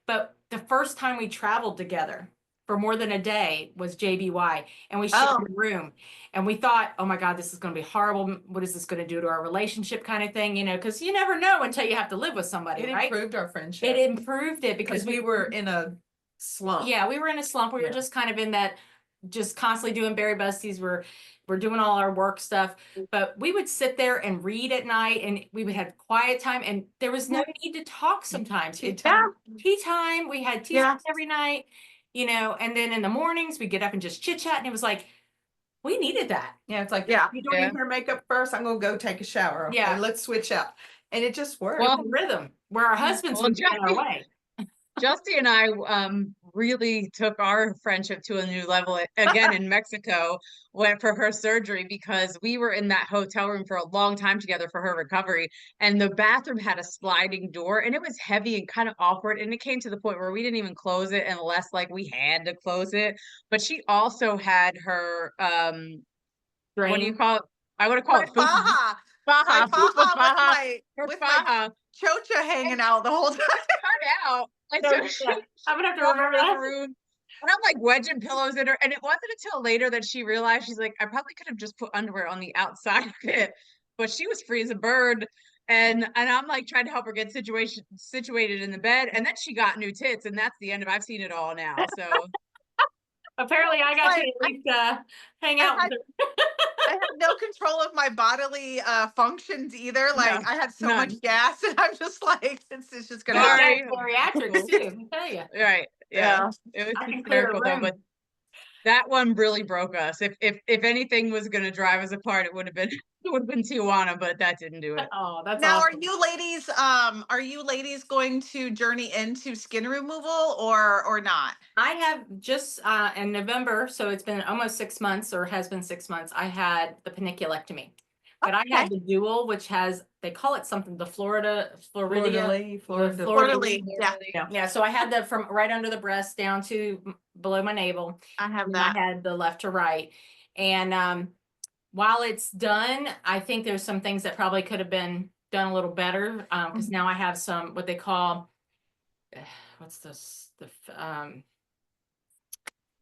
But the first time we traveled together for more than a day was JBY, and we shared a room, and we thought, oh my God, this is going to be horrible. What is this going to do to our relationship, kind of thing, you know, because you never know until you have to live with somebody, It right? improved our friendship. It improved it because we were in a slump. Yeah, we were in a slump. We were just kind of in that, just constantly doing Bari Bestiez. We're doing all our work stuff, but we would sit there and read at night, and we would have quiet time, and there was no need to talk sometimes. Tea time. Tea time. We had tea time every night, you know, and then in the mornings we get up and just chit chat, and it was like, we needed that. Yeah, it's like, Yeah. you don't need her makeup first, I'm gonna go take a shower. Okay, Yeah. let's switch up. And it just worked. Well, Rhythm where our husbands well, would get in our way. Justy and I really took our friendship to a new level again in Mexico, went for her surgery, because we were in that hotel room for a long time together for her recovery, and the bathroom had a sliding door, and it was heavy and kind of awkward, and it came to the point where we didn't even close it unless like we had to close it. But she also had her what do you call it? I would have called it Faja. faja, With my chocha hanging out the whole time. out. Like, So, so yeah, I'm gonna have to over remember in the that. room. And I'm like wedging pillows in her. And it wasn't until later that she realized, she's like, I probably could have just put underwear on the outside of it. But she was free as a bird. And I'm like trying to help her get situated in the bed. And then she got new tits. And that's the end of I've seen it all now. So Apparently I got to at least hang out with her. I had no control of my bodily functions either. Like, I had so much gas, and I'm just like, it's just gonna Sorry. Bariatrics too, let me tell you. right. Yeah. It was I can clear a hysterical though, room. but that one really broke us. If anything was gonna drive us apart, it would have been Tijuana, but that didn't do it. Oh, that's Now, awesome. are you ladies going to journey into skin removal or not? I have just in November, so it's been almost 6 months, or has been 6 months. I had the paniculectomy, but I had the dual, which has, they call it something, the Florida. Yeah. So I had the from right under the breast down to below my navel. I have And that. I had the left to right, and while it's done, I think there's some things that probably could have been done a little better, because now I have some what they call what's this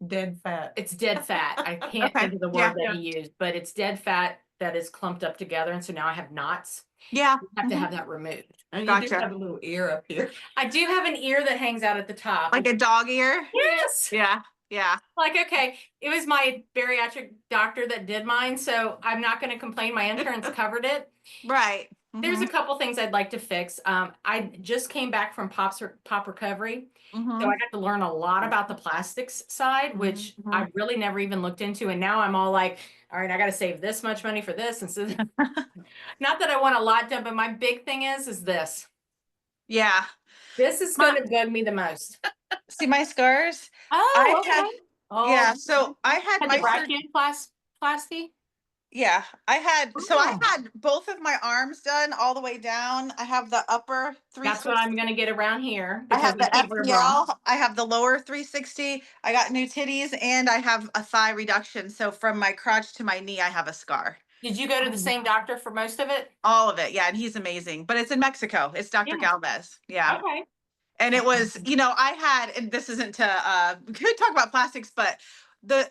Dead fat. it's dead fat. I can't Okay. think of the word that he used, but it's dead fat that is clumped up together. And so now I have knots. Yeah. I have to have that removed. And you Gotcha. do have a little ear up here. I do have an ear that hangs out at the top. Like a dog ear. Yes. Yeah. Yeah. Like, okay, it was my bariatric doctor that did mine, so I'm not going to complain. My insurance covered it. Right. There's a couple things I'd like to fix. I just came back from pop recovery, so I got to learn a lot about the plastics side, which I really never even looked into. And now I'm all like, all right, I got to save this much money for this. And so, not that I want a lot done, but my big thing is this. Yeah. This is going to bug me the most. See my scars? Oh, I okay. had, Oh, yeah. So I had had my the brachial plasty. yeah, I had, so I Oh. had both of my arms done all the way down. I have the upper That's what 360. I'm going to get around here. I have the can't wear a bra. FPL. I have the lower 360. I got new titties and I have a thigh reduction. So from my crotch to my knee, I have a scar. Did you go to the same doctor for most of it? All of it. Yeah. And he's amazing, but it's in Mexico. It's Dr. Yeah. Galvez. Yeah. Okay. And it was, I had, and this isn't to, we could talk about plastics, but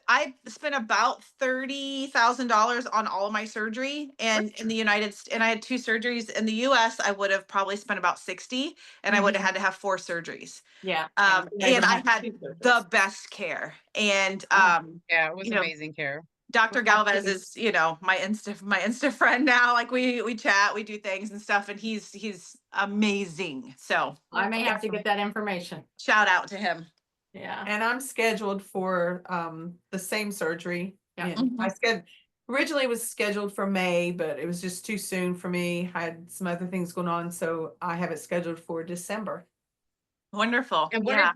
I spent about $30,000 on all of my surgery, and in the and I had 2 surgeries. In the US, I would have probably spent about 60, and I would have had to have 4 surgeries. Yeah. And I had the best care. And, Yeah, it was you know, amazing care. Dr. Galvez is, my Insta friend now. Like we chat, we do things and stuff, and he's amazing. So I may have to get that information. shout out to him. Yeah. And I'm scheduled for the same surgery. Yeah. And I originally was scheduled for May, but it was just too soon for me. I had some other things going on, so I have it scheduled for December. Wonderful. And Yeah.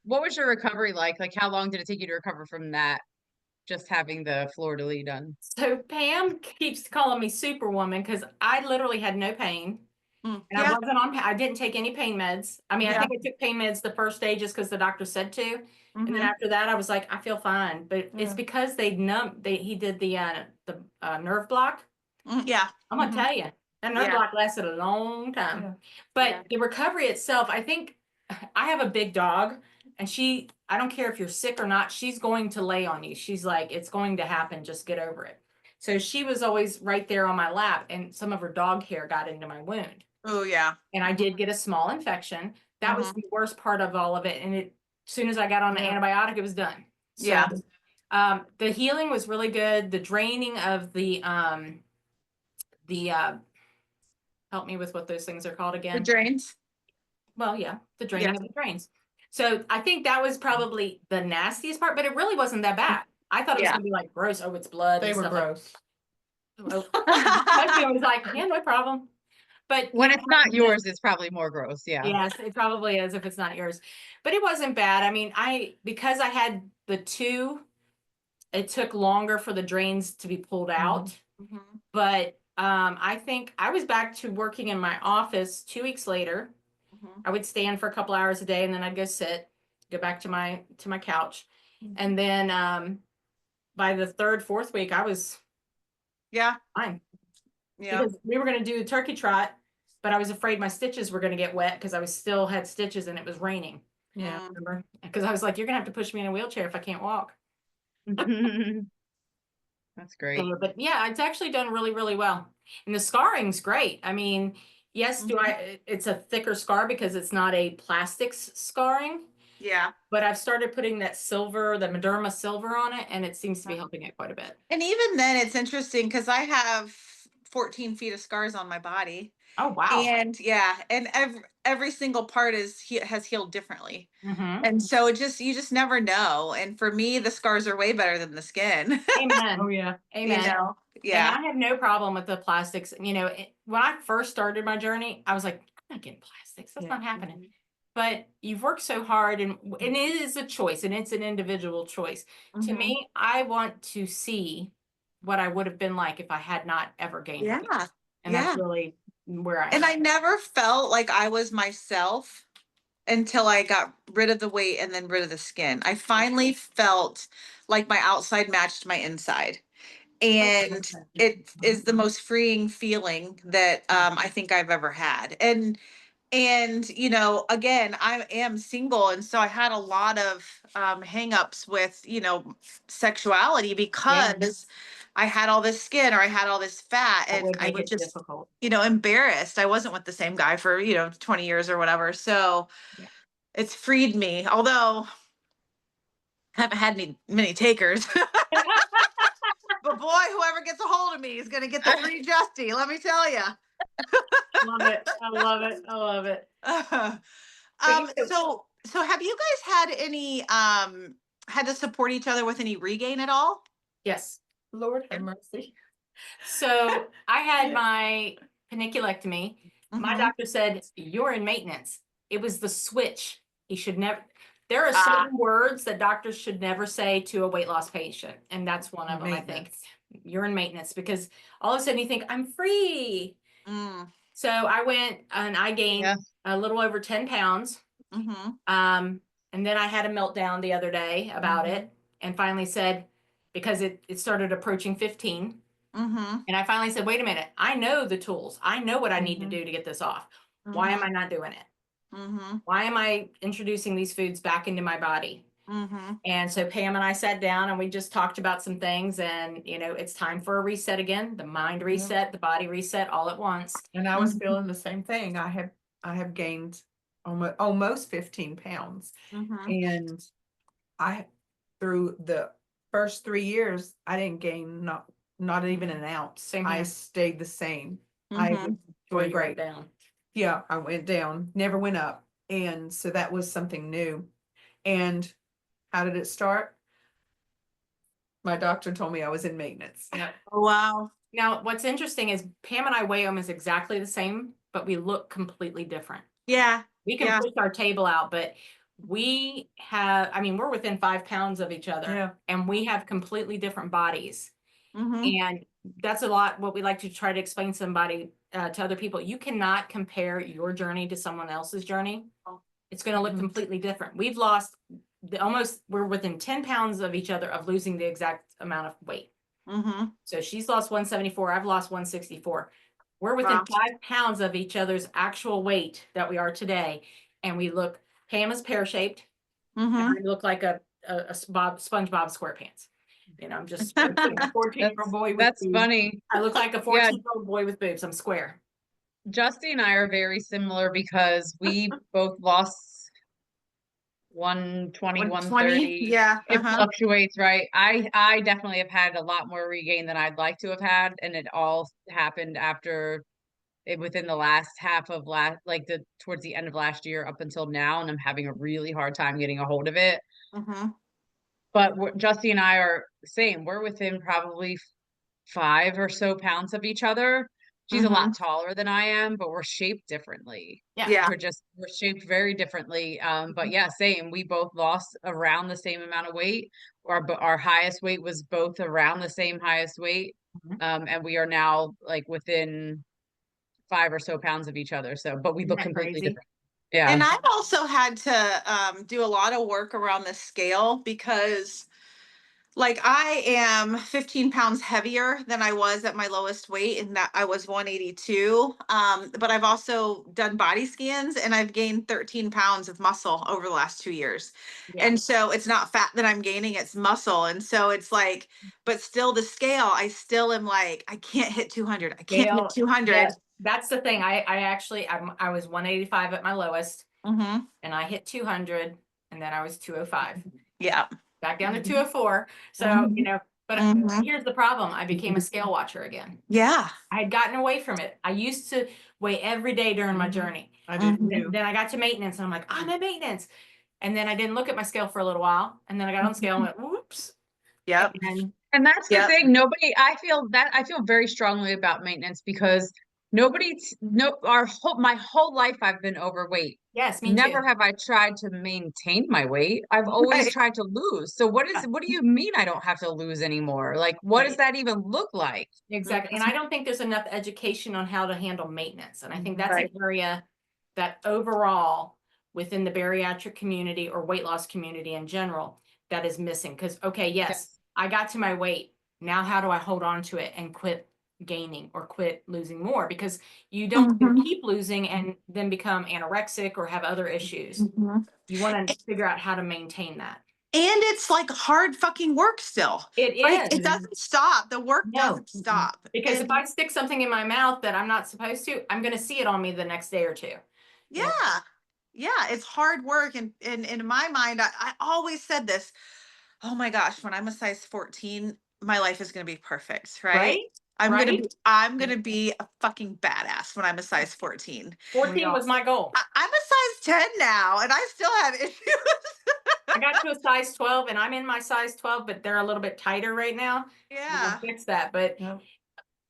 what was your recovery like? Like, how long did it take you to recover from that? Just having the fleur-de-lis done. So Pam keeps calling me Superwoman because I literally had no pain. And I wasn't I didn't take any pain meds. I mean, I think I took pain meds the first day just because the doctor said to. And then after that, I was like, I feel fine. But it's because he did the nerve block. Yeah. I'm gonna tell you, that nerve block lasted a long time. Yeah. But the recovery itself, I think I have a big dog, and I don't care if you're sick or not, she's going to lay on you. She's like, it's going to happen, just get over it. So she was always right there on my lap, and some of her dog hair got into my wound. Oh yeah. And I did get a small infection. That was the worst part of all of it. And as soon as I got on the antibiotic, it was done. So, the healing was really good. The draining of the help me with what those things are called again. The drains. Well, yeah, the draining of the drains. So I think that was probably the nastiest part, but it really wasn't that bad. I thought it was gonna be like gross. Oh, it's blood. They and were stuff gross. My husband was like, yeah, no problem. But When it's not yours, it's probably more gross. Yeah. yes, it probably is if it's not yours. But it wasn't bad. I mean, because I had the 2, it took longer for the drains to be pulled out. But I think I was back to working in my office 2 weeks later. I would stand for a couple hours a day, and then I'd go go back to my couch. And then by the 3rd, 4th week, I was fine. Yeah. Because we were going to do a turkey trot, but I was afraid my stitches were going to get wet because I still had stitches and it was raining. Yeah. Remember? Because I was like, you're going to have to push me in a wheelchair if I can't walk. That's great. So, but yeah, it's actually done really, really well. And the scarring's great. I mean, yes, it's a thicker scar because it's not a plastics scarring. Yeah. But I've started putting that the Mederma silver on it, and it seems to be helping it quite a bit. And even then it's interesting because I have 14 feet of scars on my body. Oh, wow. And and every single part has healed differently. Mm-hmm. And so you just never know. And for me, the scars are way better than the skin. Amen. Oh yeah. Amen. Yeah. And I have no problem with the plastics. When I first started my journey, I was like, I'm not getting plastics. That's not happening. But you've worked so hard, and it is a choice, and it's an individual choice. To me, I want to see what I would have been like if I had not ever gained weight. And that's really where I am. And I never felt like I was myself until I got rid of the weight and then rid of the skin. I finally felt like my outside matched my inside. And it is the most freeing feeling that I think I've ever had. And again, I am single, and so I had a lot of hangups with sexuality because I had all this skin or I had all this fat, That and would I make was it just, difficult. embarrassed. I wasn't with the same guy for, 20 years or whatever. So Yeah. it's freed me, although I haven't had many takers. But boy, whoever gets a hold of me is going to get the free Justy, let me tell you. Love it. I love it. I love it. So have you guys had any, had to support each other with any regain at all? Yes. Lord have mercy. So I had my paniculectomy. My Mhm. doctor said, you're in maintenance. It was the switch. He should never, there are Ah. certain words that doctors should never say to a weight loss patient. And that's one of them, I think. Maintenance. You're in maintenance, because all of a sudden you think, I'm free. Mm. So I went and I gained Yeah. a little over 10 pounds. Mhm. And then I had a meltdown the other day about it, and finally said, because it started approaching 15. Mhm. And I finally said, wait a minute, I know the tools. I know what I need to do to get this off. Why am I not doing it? Mhm. Why am I introducing these foods back into my body? Mhm. And so Pam and I sat down and we just talked about some things, and it's time for a reset again, the mind reset, the body reset all at once. And I was Mhm. feeling the same thing. I have gained almost 15 pounds. Mhm. And through the first 3 years, I didn't gain not even an ounce. Same I here. stayed the same. I Mhm. was Where doing you went great. down. Yeah, I went down, never went up. And so that was something new. And how did it start? My doctor told me I was in maintenance. Yep. Oh, wow. Now, what's interesting is Pam and I weigh almost exactly the same, but we look completely different. Yeah. We can Yeah. push our table out, but we have, we're within 5 pounds of each other. Yeah. And we have completely different bodies. Mhm. And that's a lot what we like to try to explain to somebody, to other people. You cannot compare your journey to someone else's journey. It's going to look Mhm. completely different. We've lost we're within 10 pounds of each other of losing the exact amount of weight. Mhm. So she's lost 174. I've lost 164. We're within Wow. 5 pounds of each other's actual weight that we are today. And we look, Pam is pear-shaped. And Mhm. I look like a SpongeBob SquarePants. I'm just a 14-year-old boy with That's boobs. funny. I look like a Yeah. 14-year-old boy with boobs. I'm square. Justy and I are very similar because we both lost 120, 130. Yeah. It Uh-huh. fluctuates, right? I definitely have had a lot more regain than I'd like to have had, and it all happened within the last half of towards the end of last year up until now, and I'm having a really hard time getting a hold of it. Mhm. But Justy and I are the same. We're within probably 5 or so pounds of each other. She's a lot taller than I am, but we're shaped differently. Yeah. We're shaped very differently. But yeah, same. We both lost around the same amount of weight. Our highest weight was both around the same highest weight. And we are now like within 5 or so pounds of each other. So, but we Isn't look that completely crazy? different. Yeah. And I've also had to do a lot of work around the scale because like I am 15 pounds heavier than I was at my lowest weight, and that I was 182. But I've also done body scans and I've gained 13 pounds of muscle over the last 2 years. Yeah. And so it's not fat that I'm gaining, it's muscle. And so it's like, but still the scale, I still am like, I can't hit 200. I can't Gail, hit 200. yeah, that's the thing. I was 185 at my lowest, Mm-hmm. and I hit 200, and then I was 205. Yeah. Back down to 204. So, Mhm. but Mhm. here's the problem. I became a scale watcher again. Yeah. I had gotten away from it. I used to weigh every day during my journey. I did Mhm. too. Then I got to maintenance, and I'm like, I'm at maintenance. And then I didn't look at my scale for a little while. And then I got on the scale and went, whoops. Yep. And that's the Yep. thing. I feel very strongly about maintenance because my whole life I've been overweight. yes, me Never too. have I tried to maintain my weight. I've always Right. tried to lose. So what do you mean I don't have to lose anymore? Like, what does that even look like? Exactly. And I don't think there's enough education on how to handle maintenance. And I think that's Right. an area that overall within the bariatric community or weight loss community in general, that is missing. Because, okay, yes, I got to my weight. Now, how do I hold on to it and quit gaining or quit losing more? Because you don't keep losing and then become anorexic or have other issues. Mhm. You want to figure out how to maintain that. And it's like hard fucking work still. It Like, is. it doesn't stop. The work No. doesn't stop. Because And if I stick something in my mouth that I'm not supposed to, I'm gonna see it on me the next day or two. yeah, yeah, it's hard work. And in my mind, I always said this. Oh my gosh, when I'm a size 14, my life is gonna be perfect, right? Right? Right? I'm gonna be a fucking badass when I'm a size 14. 14 was my goal. I'm a size 10 now, and I still have issues. I got to a size 12 and I'm in my size 12, but they're a little bit tighter right now. Yeah. We'll fix that. But Yep.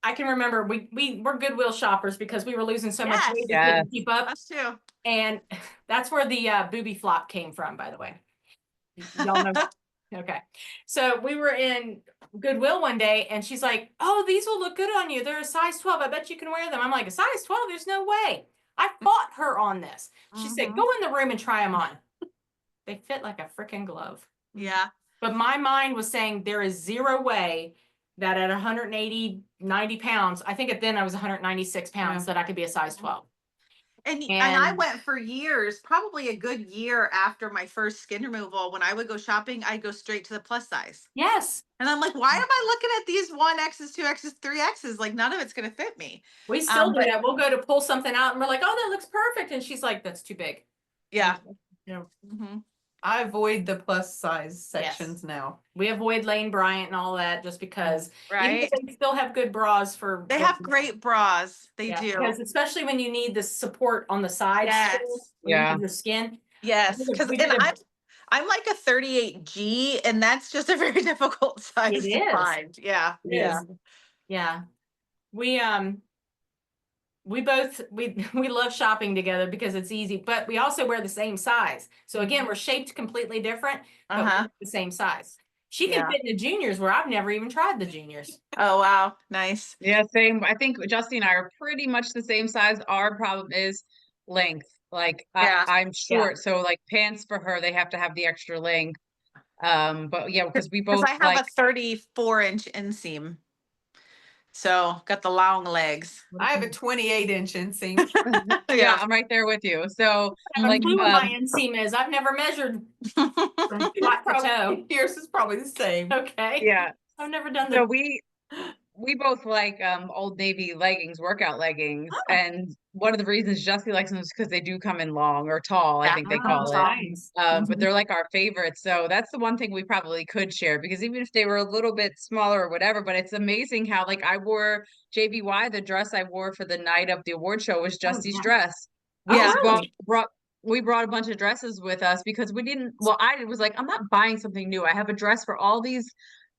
I can remember we're Goodwill shoppers because we were losing so much Yes. weight we Yes. couldn't keep up. Us too. And that's where the booby flop came from, by the way. Y'all know. Okay. So we were in Goodwill one day and she's like, oh, these will look good on you. They're a size 12. I bet you can wear them. I'm like, a size 12? There's no way. I fought her on this. She said, go in the room and try them on. They fit like a freaking glove. Yeah. But my mind was saying there is zero way that at 180, 90 pounds, I think at then I was 196 pounds, that I could be a size 12. And I And- went for years, probably a good year after my first skin removal. When I would go shopping, I'd go straight to the plus size. Yes. And I'm like, why am I looking at these 1X's, 2X's, 3X's? Like, none of it's going to fit me. We still do but- that. We'll go to pull something out and we're like, oh, that looks perfect. And she's like, that's too big. Yeah. Yeah. Mhm. I avoid the plus size sections now. We avoid Lane Bryant and all that just because even Right. if they still have good bras for. They have great bras. They Yeah, do. because especially when you need the support on the sides. Yes. too, when you Yeah. have your skin. Yes. We Because did a- I'm like a 38G, and that's just a very difficult size It to is. find. Yeah. It is. Yeah. We both we love shopping together because it's easy, but we also wear the same size. So again, we're shaped completely different, but Uh-huh. we're the same size. She can Yeah. fit in the juniors where I've never even tried the juniors. Oh, wow. Nice. Yeah, same. I think Justy and I are pretty much the same size. Our problem is length. Like Yeah. I'm short, so like pants for her, they have to have the extra length. But yeah, because we Because both I have like a 34-inch inseam. So got the long legs. I have a 28-inch inseam. yeah, I'm right there with you. So I have like a clue what my inseam is. I've never measured from top to toe. Yours is probably the same. Okay. yeah. I've never done So the we both like Old Navy leggings, workout leggings. Oh. And one of the reasons Justy likes them is because they do come in long or tall, I Yeah. think they Oh, call it. nice. But they're like our favorites. So that's the one thing we probably could share because even if they were a little bit smaller or whatever, but it's amazing how like I wore JBY, the dress I wore for the night of the award show was Justy's yeah. dress. Oh, just really? we brought a bunch of dresses with us because I was like, I'm not buying something new. I have a dress for all these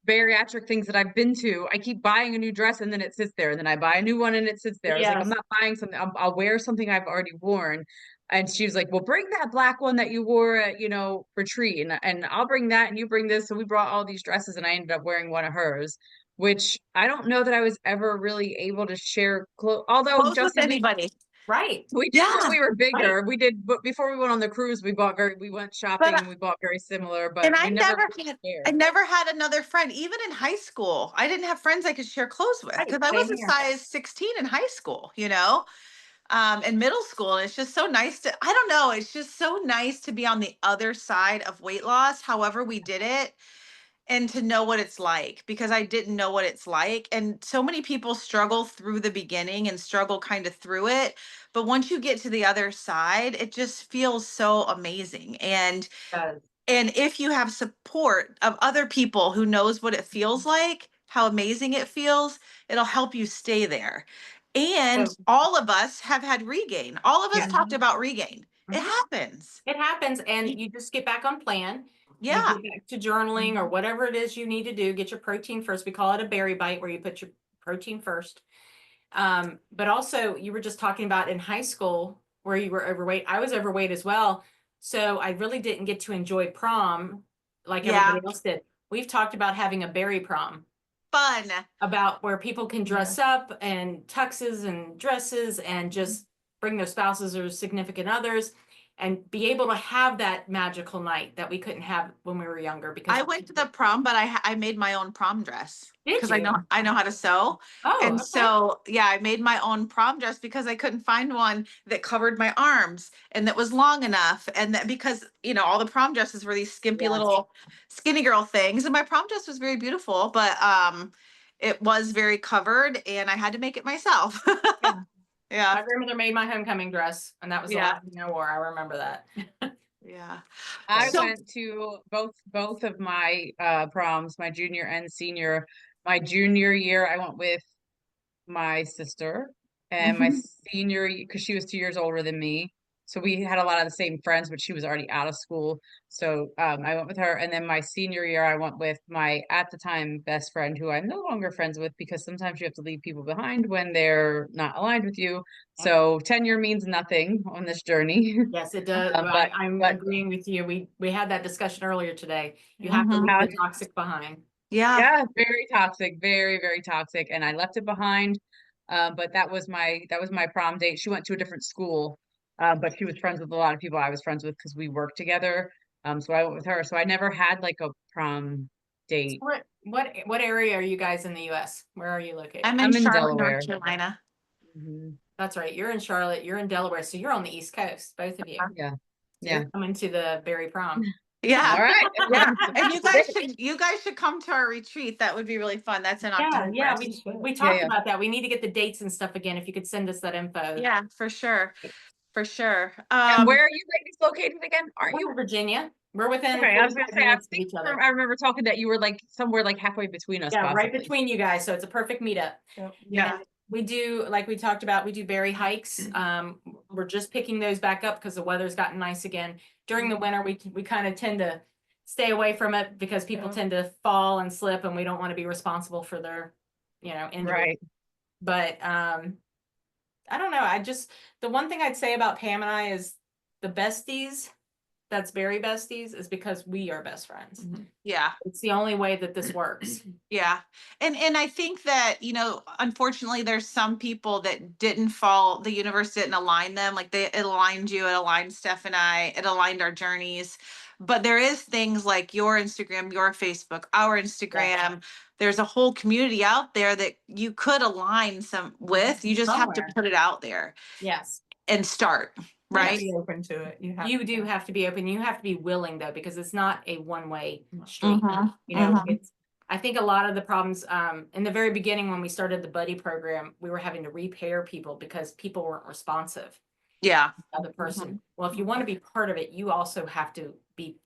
bariatric things that I've been to. I keep buying a new dress and then it sits there and then I buy a new one and it sits there. I was like, I'm Yes. not buying something. I'll wear something I've already worn. And she was like, well, bring that black one that you wore at, retreat. And I'll bring that and you bring this. So we brought all these dresses and I ended up wearing one of hers, which I don't know that I was ever really able to share although Close with Justin, anybody. Right. we did when we were bigger. We did, but before we went on the cruise, we went shopping and we bought very similar, but And we I shared. never had another friend, even in high school. I didn't have friends I could share clothes with Right, because I was same a here. size 16 in high school, in middle school. And it's just so nice I don't know, it's just so nice to be on the other side of weight loss, however we did it, and to know what it's like because I didn't know what it's like. And so many people struggle through the beginning and struggle kind of through it. But once you get to the other side, it just feels so amazing. And if you have support of other people who knows what it feels like, how amazing it feels, it'll help you stay there. And all of us have had regain. All of us Yeah. talked about regain. It Mhm. happens. It happens and you just get back on plan. You Yeah. get back to journaling or whatever it is you need to do. Get your protein first. We call it a berry bite where you put your protein first. But also you were just talking about in high school where you were overweight. I was overweight as well. So I really didn't get to enjoy prom like Yeah. everybody else did. We've talked about having a berry prom. Fun. About where people can dress up and tuxes and dresses and just bring their spouses or significant others. and be able to have that magical night that we couldn't have when we were younger. Because I went to the prom, but I made my own prom dress Did because you? I know how to sew. Oh, And okay. so, yeah, I made my own prom dress because I couldn't find one that covered my arms and that was long enough. And that because, you know, all the prom dresses were these skimpy Yes. little skinny girl things. And my prom dress was very beautiful, but it was very covered and I had to make it myself. Yeah. Yeah. My grandmother made my homecoming dress, and that was the Yeah. last thing I wore. I remember that. Yeah. I So- went to both of my proms, my junior and senior. My junior year, I went with my sister, and my senior, because she was 2 years older than me, so we had a lot of the same friends, but she was already out of school. So I went with her, and then my senior year, I went with my at the time best friend, who I'm no longer friends with because sometimes you have to leave people behind when they're not aligned with you. So tenure means nothing on this journey. Yes, it does. I'm but- agreeing with you. We had that discussion earlier today. You have to Mhm. leave the toxic behind. Yeah. Yeah, very toxic, very, very toxic. And I left it behind. But that was my prom date. She went to a different school, but she was friends with a lot of people I was friends with because we worked together. So I went with her. So I never had like a prom date. What area are you guys in the US? Where are you located? I'm I'm in in Charlotte, Delaware. North Carolina. Mhm. That's right. You're in Charlotte, you're in Delaware, so you're on the East Coast, both of you. Yeah. So Yeah. you're coming to the Bari prom. Yeah. All right. Yeah. And you guys should come to our retreat. That would be really fun. That's in October. Yeah, we talked yeah. about that. We need to get the dates and stuff again. If you could send us that info. Yeah, for sure. For sure. And where are you ladies located again? Aren't We're you? in Virginia. We're within Okay, I was gonna 45 say, I minutes of think each other. I remember talking that you were like somewhere like halfway between us. Yeah, right possibly. between you guys. So it's a perfect meetup. Yeah. And we do, like we talked about, we do berry hikes. We're just picking those back up because the weather's gotten nice again. During the winter, we kind of tend to stay away from it because people tend to fall and slip, and we don't want to be responsible for their, injury. Right. But I don't know. The one thing I'd say about Pam and I is the besties, that's Bari Bestiez, is because we are best friends. Yeah. It's the only way that this works. Yeah. And I think that, unfortunately there's some people that didn't fall, the universe didn't align them. Like it aligned you, it aligned Steph and I, it aligned our journeys. But there is things like your Instagram, your Facebook, our Instagram. There's a whole community out there that you could align some with. You just have to Somewhere. put it out there Yes. and start. Right. Be open to it. You do have to be open. You have to be willing though, because it's not a one-way street. Mhm. I think a lot of the problems, in the very beginning, when we started the buddy program, we were having to repair people because people weren't responsive Yeah. to the other person. Well, if you want to be part of it, you also have to be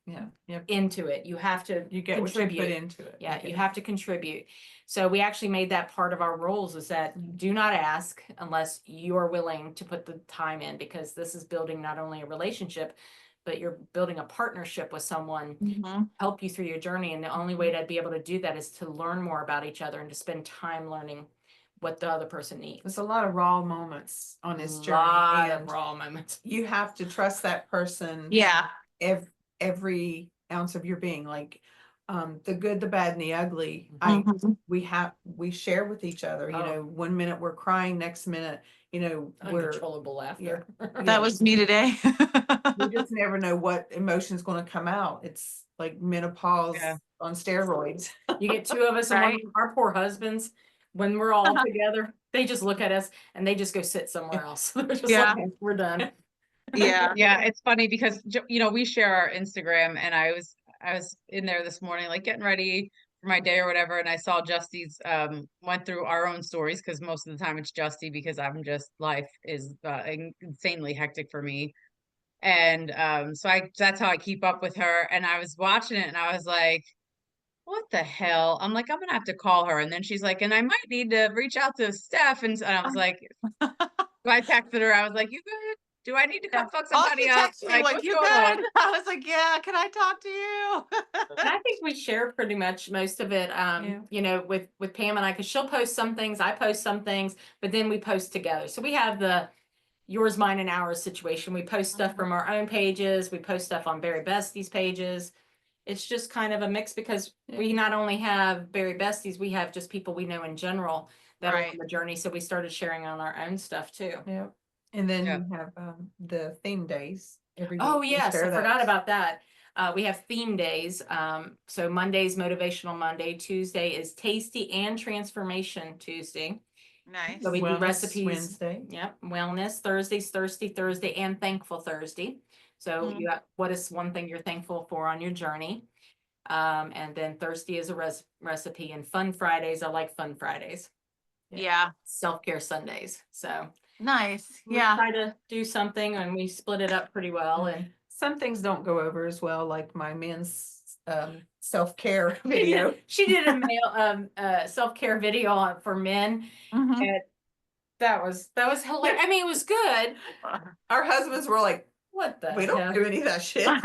into it. You have to You get what you contribute. put into it. Yeah, you have to contribute. So we actually made that part of our rules, is that do not ask unless you're willing to put the time in, because this is building not only a relationship, but you're building a partnership with someone Mhm. help you through your journey. And the only way to be able to do that is to learn more about each other and to spend time learning what the other person needs. There's a lot of raw moments on this journey. Lot of And raw moments. you have to trust that person. Yeah. Every ounce of your being, like the good, the bad, and the ugly. Mhm. We share with each other. Oh. 1 minute we're crying, next minute, we're Uncontrollable laughter. That was me today. we just never know what emotion's going to come out. It's like menopause Yeah. on steroids. You get two of us, and Right. our poor husbands, when we're all together, they just look at us and they just go sit somewhere else. They're just Yeah. like, we're done. Yeah. Yeah, it's funny because we share our Instagram, and I was in there this morning, like getting ready for my day or whatever, and I saw Justy's went through our own stories, because most of the time it's Justy, because life is insanely hectic for me. And so that's how I keep up with her. And I was watching it and I was like, what the hell? I'm like, I'm gonna have to call her. And then she's like, and I might need to reach out to Steph. And I was like, so I texted her. I was like, you good? Do I need to come fuck somebody She up? texted me like, what's you going good? on? I was like, yeah, can I talk to you? And I think we share pretty much most of it, with Pam and I, because she'll post some things, I post some things, but then we post together. So we have the yours, mine, and ours situation. We post stuff from our own pages. We post stuff on Bari Bestiez pages. It's just kind of a mix, because we not only have Bari Bestiez, we have just people we know in general that are Right. on the journey. So we started sharing on our own stuff too. Yeah. And then Yeah. you have the theme days. every Oh, week. yes, I Share that. forgot about that. We have theme days. So Monday's Motivational Monday. Tuesday is Tasty and Transformation Tuesday. Nice. So we do Wellness recipes. Wednesday. Yep. Wellness. Thursday's Thirsty Thursday and Thankful Thursday. So Mhm. you got, what is one thing you're thankful for on your journey? And then Thursday is a recipe, and Fun Fridays. I like Fun Fridays. Yeah. Self-care Sundays. So Nice. we Yeah. try to do something, and we split it up pretty well. And Some things don't go over as well, like my men's self-care video. she did a male self-care video for men, Mhm. and that was hilarious. I mean, it was good. Our husbands were like, What the we don't hell? do any of that shit. Well,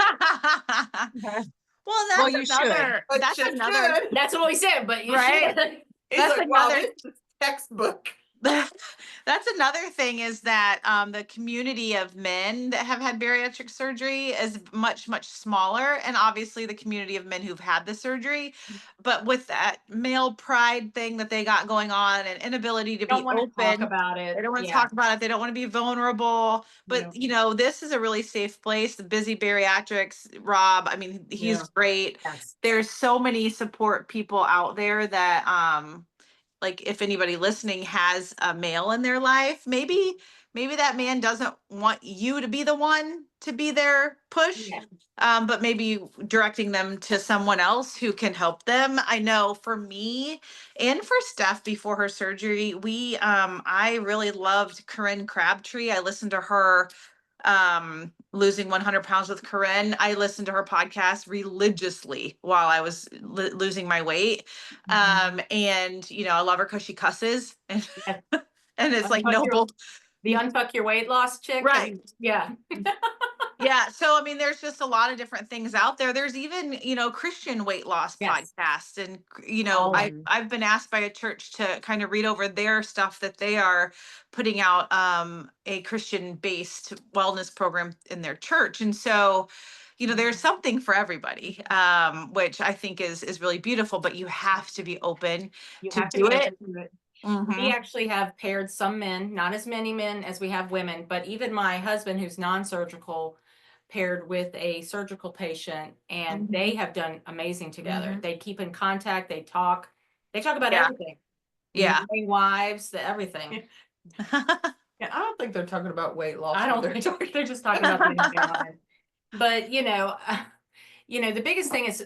Well, that's you should. another. But That's you another. should. That's what we said, but you Right. should. He's That's like, wow, another- this is textbook. That's another thing is that the community of men that have had bariatric surgery is much, much smaller. And obviously the community of men who've had the surgery. But with that male pride thing that they got going on and inability to Don't be want to talk open, about it. they don't want to Yeah. talk about it. They don't want to be vulnerable. But, this is a really safe place. The Busy Bariatrics, Rob, I mean, he's Yeah. great. Yes. There's so many support people out there that, like if anybody listening has a male in their life, maybe that man doesn't want you to be the one to be their push. Yeah. But maybe directing them to someone else who can help them. I know for me and for Steph before her surgery, I really loved Corinne Crabtree. I listened to her losing 100 pounds with Corinne. I listened to her podcast religiously while I was losing my weight. And I love her because she cusses and, Yes. and it's like Unfuck your- noble. The unfuck your weight loss chick. Right. Yeah. Yeah. So, I mean, there's just a lot of different things out there. There's even, Christian weight loss Yes. podcasts. And, All of I've been asked by a church to kind of read over their stuff that they are putting out a Christian based wellness program in their church. And so, there's something for everybody, which I think is really beautiful, but you have to be open You to have to do be it. open to it. Mhm. We actually have paired some men, not as many men as we have women, but even my husband, who's non-surgical, paired with a surgical patient, and they have done amazing together. Mhm. They keep in contact, they talk about Yeah. everything. Yeah. Marrying wives, everything. Yeah, I don't think they're talking about weight loss. I don't either. think they're just talking about the environment. But the biggest thing is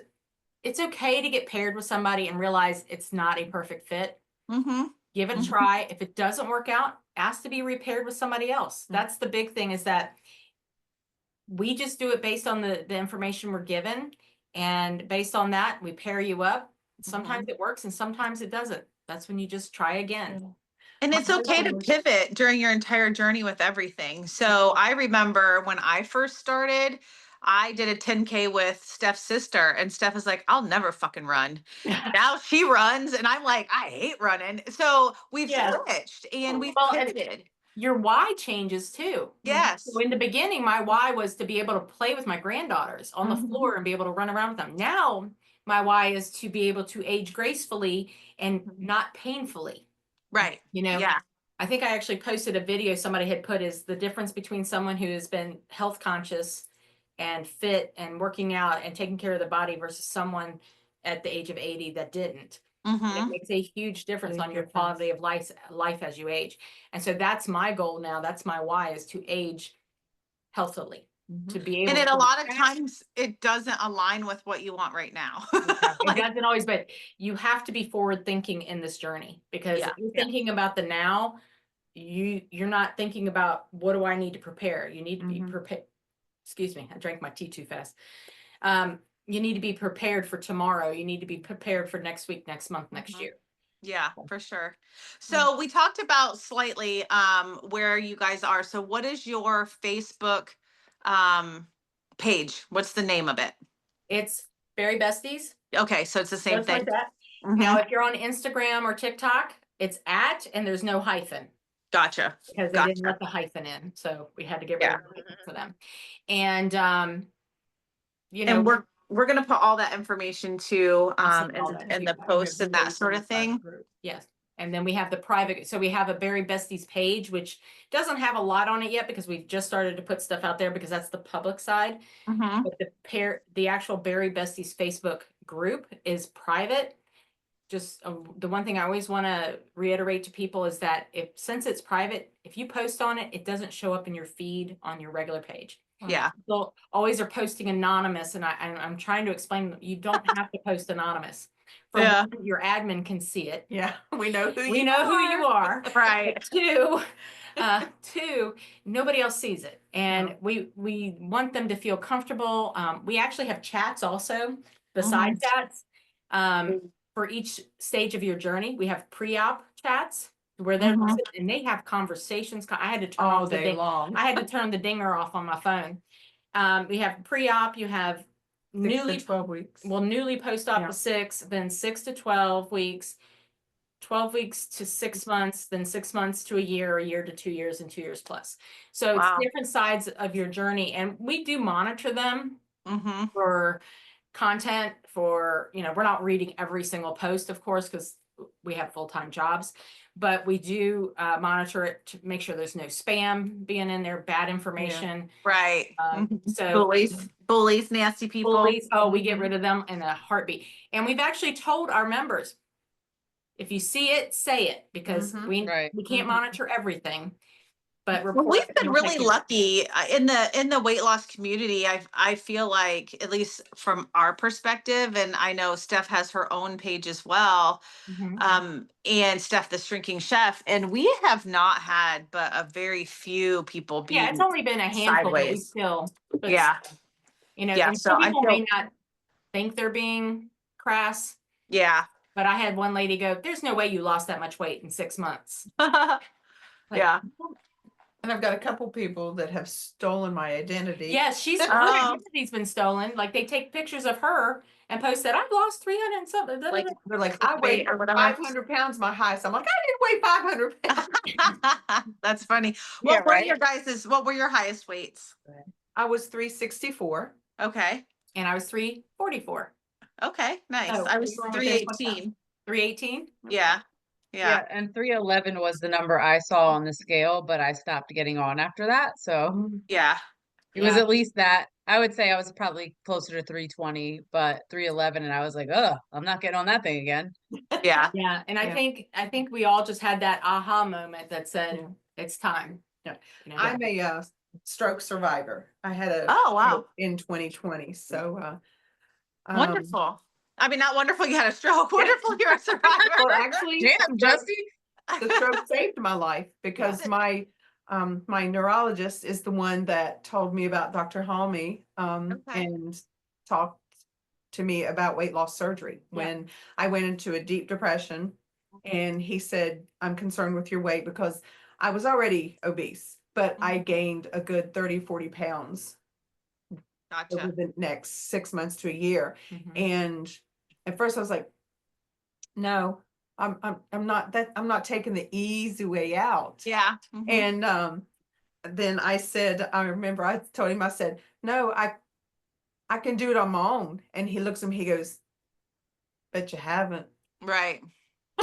it's okay to get paired with somebody and realize it's not a perfect fit. Mhm. Give it a Mhm. try. If it doesn't work out, ask to be repaired with somebody else. That's the big thing, is that we just do it based on the information we're given. And based on that, we pair you up. Sometimes it works and sometimes it doesn't. That's when you just try again. And it's okay to pivot during your entire journey with everything. So I remember when I first started, I did a 10K with Steph's sister, and Steph is like, I'll never fucking run. Now she runs, and I'm like, I hate running. So we've Yeah. switched and we've Well, and pivoted. your why changes too. Yes. So in the beginning, my why was to be able to play with my granddaughters on the Mhm. floor and be able to run around with them. Now, my why is to be able to age gracefully and not painfully. Right. Yeah. I think I actually posted a video somebody had put, is the difference between someone who has been health conscious and fit and working out and taking care of the body versus someone at the age of 80 that didn't. And it Mhm. makes a huge difference Big on your difference. quality of life as you age. And so that's my goal now. That's my why, is to age healthily, to be able And to a lot of times it doesn't align with what you want right now. it doesn't always, but you have to be forward thinking in this journey, because Yeah, if you're yeah. thinking about the now, you're not thinking about what do I need to prepare. You need to be prepared. Excuse me, I drank my tea too fast. You need to be prepared for tomorrow. You need to be prepared for next week, next month, next year. Yeah, for sure. So we talked about slightly where you guys are. So what is your Facebook page? What's the name of it? It's Bari Bestiez. Okay, so it's the same Just thing. like that. Mhm. Now, if you're on Instagram or TikTok, it's @, and there's no hyphen, Gotcha. because they didn't let the hyphen in. So we had to get rid of the hyphen for them. And, And we're gonna put all that information too I'll send all that in to the you. post and that sort of thing. Yes. And then we have the private, so we have a Bari Bestiez page, which doesn't have a lot on it yet because we've just started to put stuff out there because that's the public side. Mhm. But the actual Bari Bestiez Facebook group is private. Just the one thing I always want to reiterate to people is that since it's private, if you post on it, it doesn't show up in your feed on your regular page. Yeah. People always are posting anonymous, and I'm trying to explain you don't have to post anonymous. For Yeah. one, your admin can see it. Yeah, we know who We you know who you are. Right. Two, nobody else sees it, and we want them to feel comfortable. We actually have chats also besides chats. For each stage of your journey, we have pre-op chats where they're and they have conversations. I had to turn all off the day long. I had to turn the dinger off on my phone. We have pre-op. You have 6 to 12 weeks. newly post-op Yeah. to 6, then 6 to 12 weeks, 12 weeks to 6 months, then 6 months to a year to 2 years, and 2 years plus. So Wow. it's different sides of your journey, and we do monitor them Mm-hmm. for content. For we're not reading every single post, of course, because we have full-time jobs, but we do monitor it to make sure there's no spam being in there, bad information. Right. So Bullies, nasty people. bullies, we get rid of them in a heartbeat. And we've actually told our members, if you see it, say it, because we can't monitor everything. But Well, we've report- been we'll really take it. lucky in the weight loss community. I feel like, at least from our perspective, and I know Steph has her own page as well. And Steph, the shrinking chef, and we have not had but a very few people be. Yeah, it's only been a handful, but we sideways. still. But Yeah. and so some I people feel, may not think they're being crass, yeah. but I had one lady go, "There's no way you lost that much weight in 6 months." Yeah. And I've got a couple people that have stolen my identity. Yes, her identity's been stolen. Like, they take pictures of her and post that I've lost 300 and something. Like, They're like, I weigh or whatever. 500 pounds my highest. I'm like, I didn't weigh 500 pounds. That's funny. Yeah, What were your highest weights? I was 364. Okay. And I was 344. Okay. Nice. Oh, I was you were only 318. 318? Yeah. Yeah, and 311 was the number I saw on the scale, but I stopped getting on after that. So Yeah. it was Yeah. at least that. I would say I was probably closer to 320, but 311, and I was like, oh, I'm not getting on that thing again. Yeah. Yeah. And Yeah. I think we all just had that aha moment that said, it's time. Yeah. You know? I'm a stroke survivor. I had a Oh, wow. stroke in 2020. So Wonderful. I mean, not wonderful you had a stroke. Wonderful you're a survivor. Well, actually, Damn, Justy. the stroke saved my life because my neurologist is the one that told me about Dr. Halmy Okay. and talked to me about weight loss surgery when I went into a deep depression. And he said, I'm concerned with your weight because I was already obese, but I gained a good 30, 40 pounds over Gotcha. the next 6 months to a year. And at first I was like, no, I'm not taking the easy way out. Yeah. And then I said, I remember I told him, I said, no, I can do it on my own. And he looks at me, he goes, bet you haven't. Right.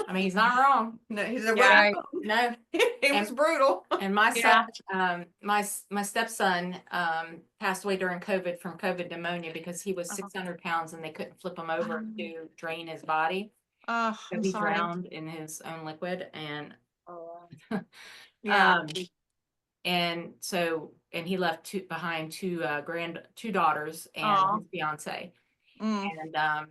I mean, he's not wrong. No, he said, Yeah, well, No. it was brutal. And my Yeah. son, my stepson passed away during COVID from COVID pneumonia because he was 600 pounds and they couldn't flip him over to drain his body. Oh, So I'm he sorry. drowned in his own liquid, and Yeah. and he left behind two daughters and Aw. his fiance, Mm. and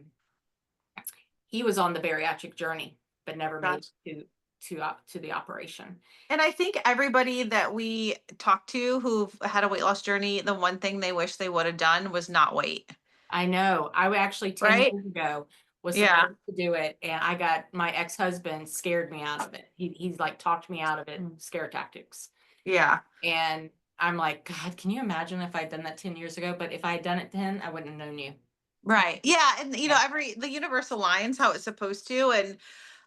he was on the bariatric journey but never made it to the operation. And I think everybody that we talked to who've had a weight loss journey, the one thing they wish they would have done was not wait. I know. I actually 10 Right? years ago was Yeah. supposed to do it, and I got my ex-husband scared me out of it. He's like talked me out of it, scare tactics. Yeah. And I'm like, God, can you imagine if I'd done that 10 years ago? But if I had done it then, I wouldn't have known you. Right. Yeah. And the universe aligns how it's supposed to. And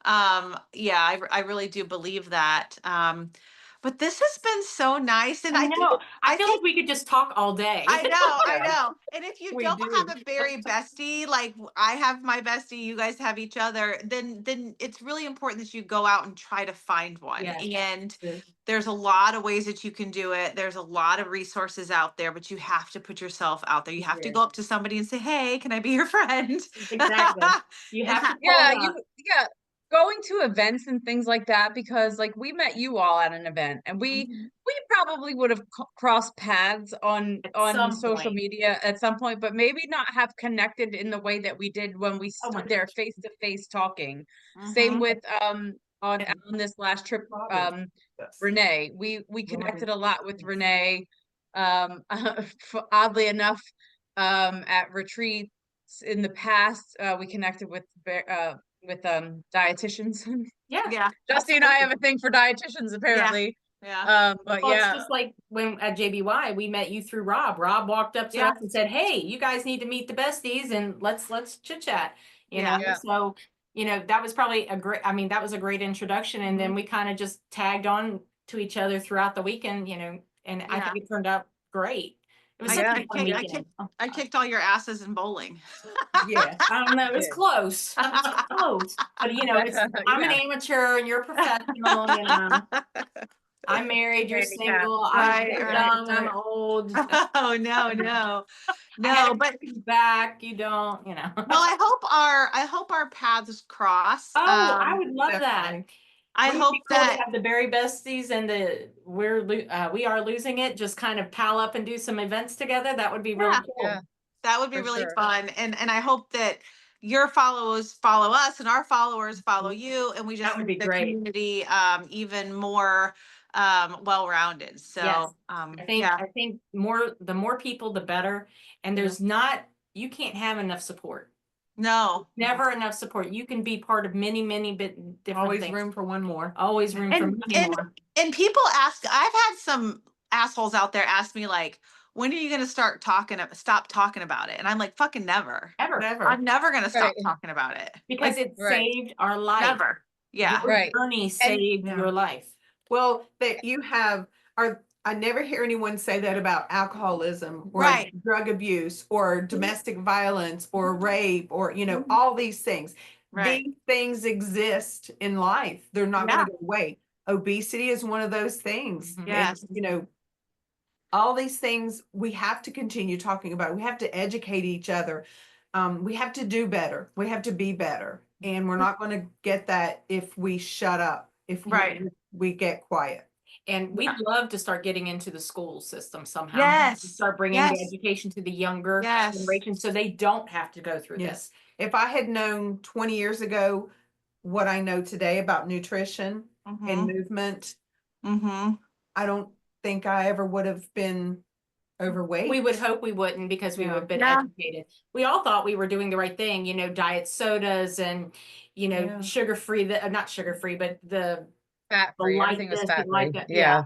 I really do believe that. But this has been so nice. And I I think, know. I feel think like we could just talk all day. I know, I Yeah. know. And if you We don't do. have a Bari bestie, like I have my bestie, you guys have each other, then it's really important that you go out and try to find one. Yes. And Yes. there's a lot of ways that you can do it. There's a lot of resources out there, but you have to put yourself out there. You have to Yes. go up to somebody and say, "Hey, can I be your friend?" Exactly. You And have to pull Yeah, it up. going to events and things like that, because like we met you all at an event and we Mhm. probably would have crossed paths on At some social point. media at some point, but maybe not have connected in the way that we did when we Oh my stood there gosh. face to face talking. Same Mhm. with on And this last trip, Robin. Yes. Renee. We connected a Robin. lot with Yes. Renee. Oddly enough, at retreats in the past, we connected with dietitians. Yeah. Yeah. Justy and I have a thing for dietitians, apparently. Yeah. But Well, it's yeah, just like when at JBY we met you through Rob. Rob walked up to Yeah. us and said, "Hey, you guys need to meet the besties and let's chit chat." You Yeah. know, Yeah. so that was probably a great. I mean, that was a great introduction, and then we kind of just tagged on to each other throughout the weekend. And I Yeah. think it turned out great. It was I- such I a fun kicked- I weekend. kicked- Oh, I kicked all your asses in bowling. Yeah. I don't know. It was Yeah. close. It was close. But I'm an Yeah. amateur and you're a professional. I'm married, you're Handicap. single, Right, I'm right, young, I'm right. old. Oh no, no. I had No, a but back, you don't, well, I hope our paths cross. Oh, I would love that. Definitely. I Wouldn't it hope be cool to that have the Bari Besties and we are losing it, just kind of pal up and do some events together. That would be really Yeah. cool. Yeah. that would be For really sure. fun. And I hope that your followers follow us and our followers follow you, and we just That would make be the great. community even more well-rounded. So Yes. yeah. I think the more people, the better. And you can't have enough support. No. Never enough support. You can be part of many, many different Always things. room for one more. Always room for And many more. and people ask, I've had some assholes out there ask me like, when are you going to stop talking about it? And I'm like, fucking never. Ever. Never. I'm never going to stop Right. talking about it. Because Like, it Right. saved our life. never. Yeah. Your Right. journey saved Yeah. your life. Well, that you have I never hear anyone say that about alcoholism or Right. drug abuse or domestic violence or rape or all these things. Right. These things exist in life. They're not going to go away. Obesity is one of those things. Mhm. Yes. And, all these things we have to continue talking about. We have to educate each other. We have to do better. We have to be better. And we're not going to get that if we shut up, if Right. we get quiet. And we'd love to start getting into the school system somehow. Yes. Start bringing the Yes. education to the younger Yes. generation so they don't have to go through Yes. this. If I had known 20 years ago what I know today about nutrition and Mm-hmm. movement, Mm-hmm. I don't think I ever would have been overweight. We would hope we wouldn't, because we would have been Yeah. educated. We all thought we were doing the right thing, diet sodas and, Yeah. sugar-free, not sugar-free, but the Fat-free. light Everything was this and fat-free. light that. Yeah.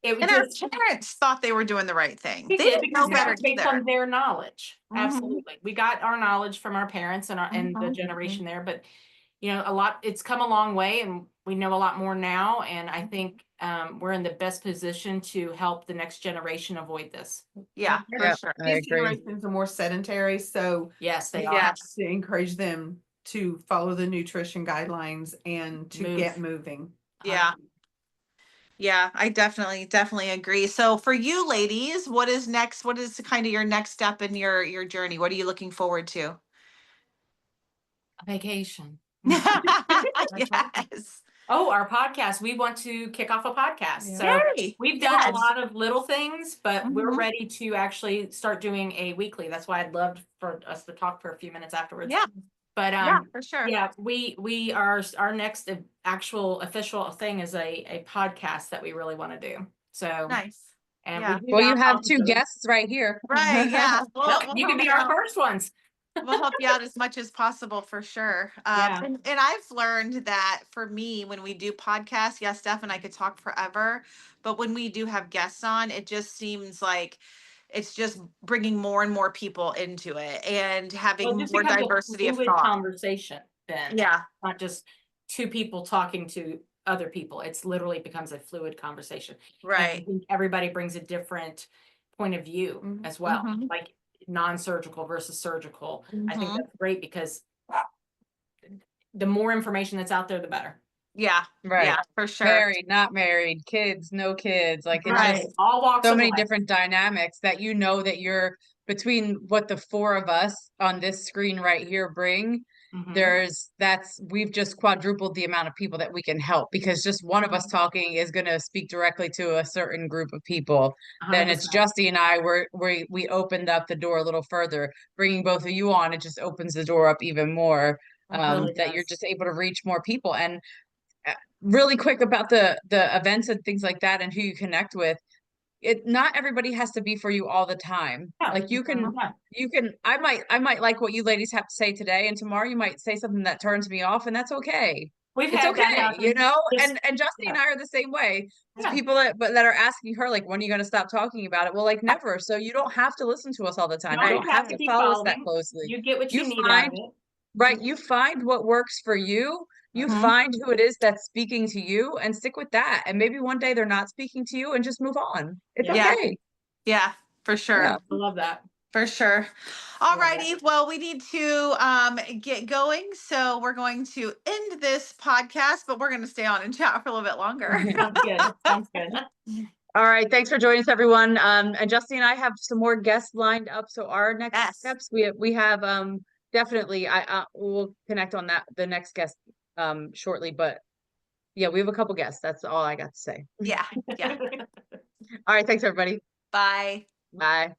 It was And our just, parents thought they were doing the right thing. we They did, didn't know because that better was based either. on their knowledge. Mhm. Absolutely. We got our knowledge from our parents and the Mhm. generation there, but it's come a long way and we know a lot more now. And I think we're in the best position to help the next generation avoid this. Yeah, for Yeah. sure. I These agree. generations are more sedentary, so Yes, they we are. have to encourage them to follow the nutrition guidelines and to Move. get moving. Yeah. Yeah, I definitely agree. So for you ladies, what is next? What is kind of your next step in your journey? What are you looking forward to? A vacation. Yes. Oh, our podcast. We want to kick off a podcast. Yeah. So Yay. we've done Yes. a lot of little things, but we're Mhm. ready to actually start doing a weekly. That's why I'd love for us to talk for a few minutes afterwards. Yeah. But Yeah, for sure. yeah, we are, our next actual official thing is a podcast that we really want to do. So Nice. and Yeah. we do Well, you now have talk two to- guests right here. Right. Yeah. Well, you can be our first ones. We'll help you out as much as possible for sure. Yeah. And I've learned that for me, when we do podcasts, yes, Steph and I could talk forever, but when we do have guests on, it just seems like it's just bringing more and more people into it and having Well, it just more becomes a diversity of fluid thought. conversation then. Yeah. Not just two people talking to other people. It's literally becomes a fluid conversation. And I Right. think everybody brings a different point of view Mhm. as well, Mhm. like non-surgical versus surgical. I think Mhm. that's great because the more information that's out there, the better. Yeah. Right. Yeah, for sure. Married, not married, kids, no kids. Like, it's Right. just All walks so of many life. different dynamics that you know that you're between what the four of us on this screen right here bring. Mhm. We've just quadrupled the amount of people that we can help, because just one of us talking is going to speak directly to a certain group of people. Then it's 100%. Justy and I, we opened up the door a little further. Bringing both of you on, it just opens the door up even more, It really that you're does. just able to reach more people. And really quick about the events and things like that and who you connect with, not everybody has to be for you all the time. Yeah. Like Yeah. I might like what you ladies have to say today, and tomorrow you might say something that turns me off, and that's okay. We've It's had that okay, happen. and Justy and I are the same way. There's Yeah. people that are asking her, like, when are you going to stop talking about it? Well, like, never. So you don't have to listen to us all the time. You Right. don't have to keep follow us that following. closely. You get what You you need out of find it. Right, you find what works for you. You Mhm. find who it is that's speaking to you and stick with that. And maybe one day they're not speaking to you and just move on. It's Yeah. okay. Yeah, for sure. Yeah. I love that. For sure. All love that. righty. Well, we need to get going. So we're going to end this podcast, but we're going to stay on and chat for a little bit longer. Sounds good. Sounds good. All right. Thanks for joining us, everyone. And Justy and I have some more guests lined up. So our next Yes. steps, we have definitely we'll connect on the next guest shortly. But yeah, we have a couple guests. That's all I got to say. Yeah. Yeah. All right. Thanks, everybody. Bye. Bye.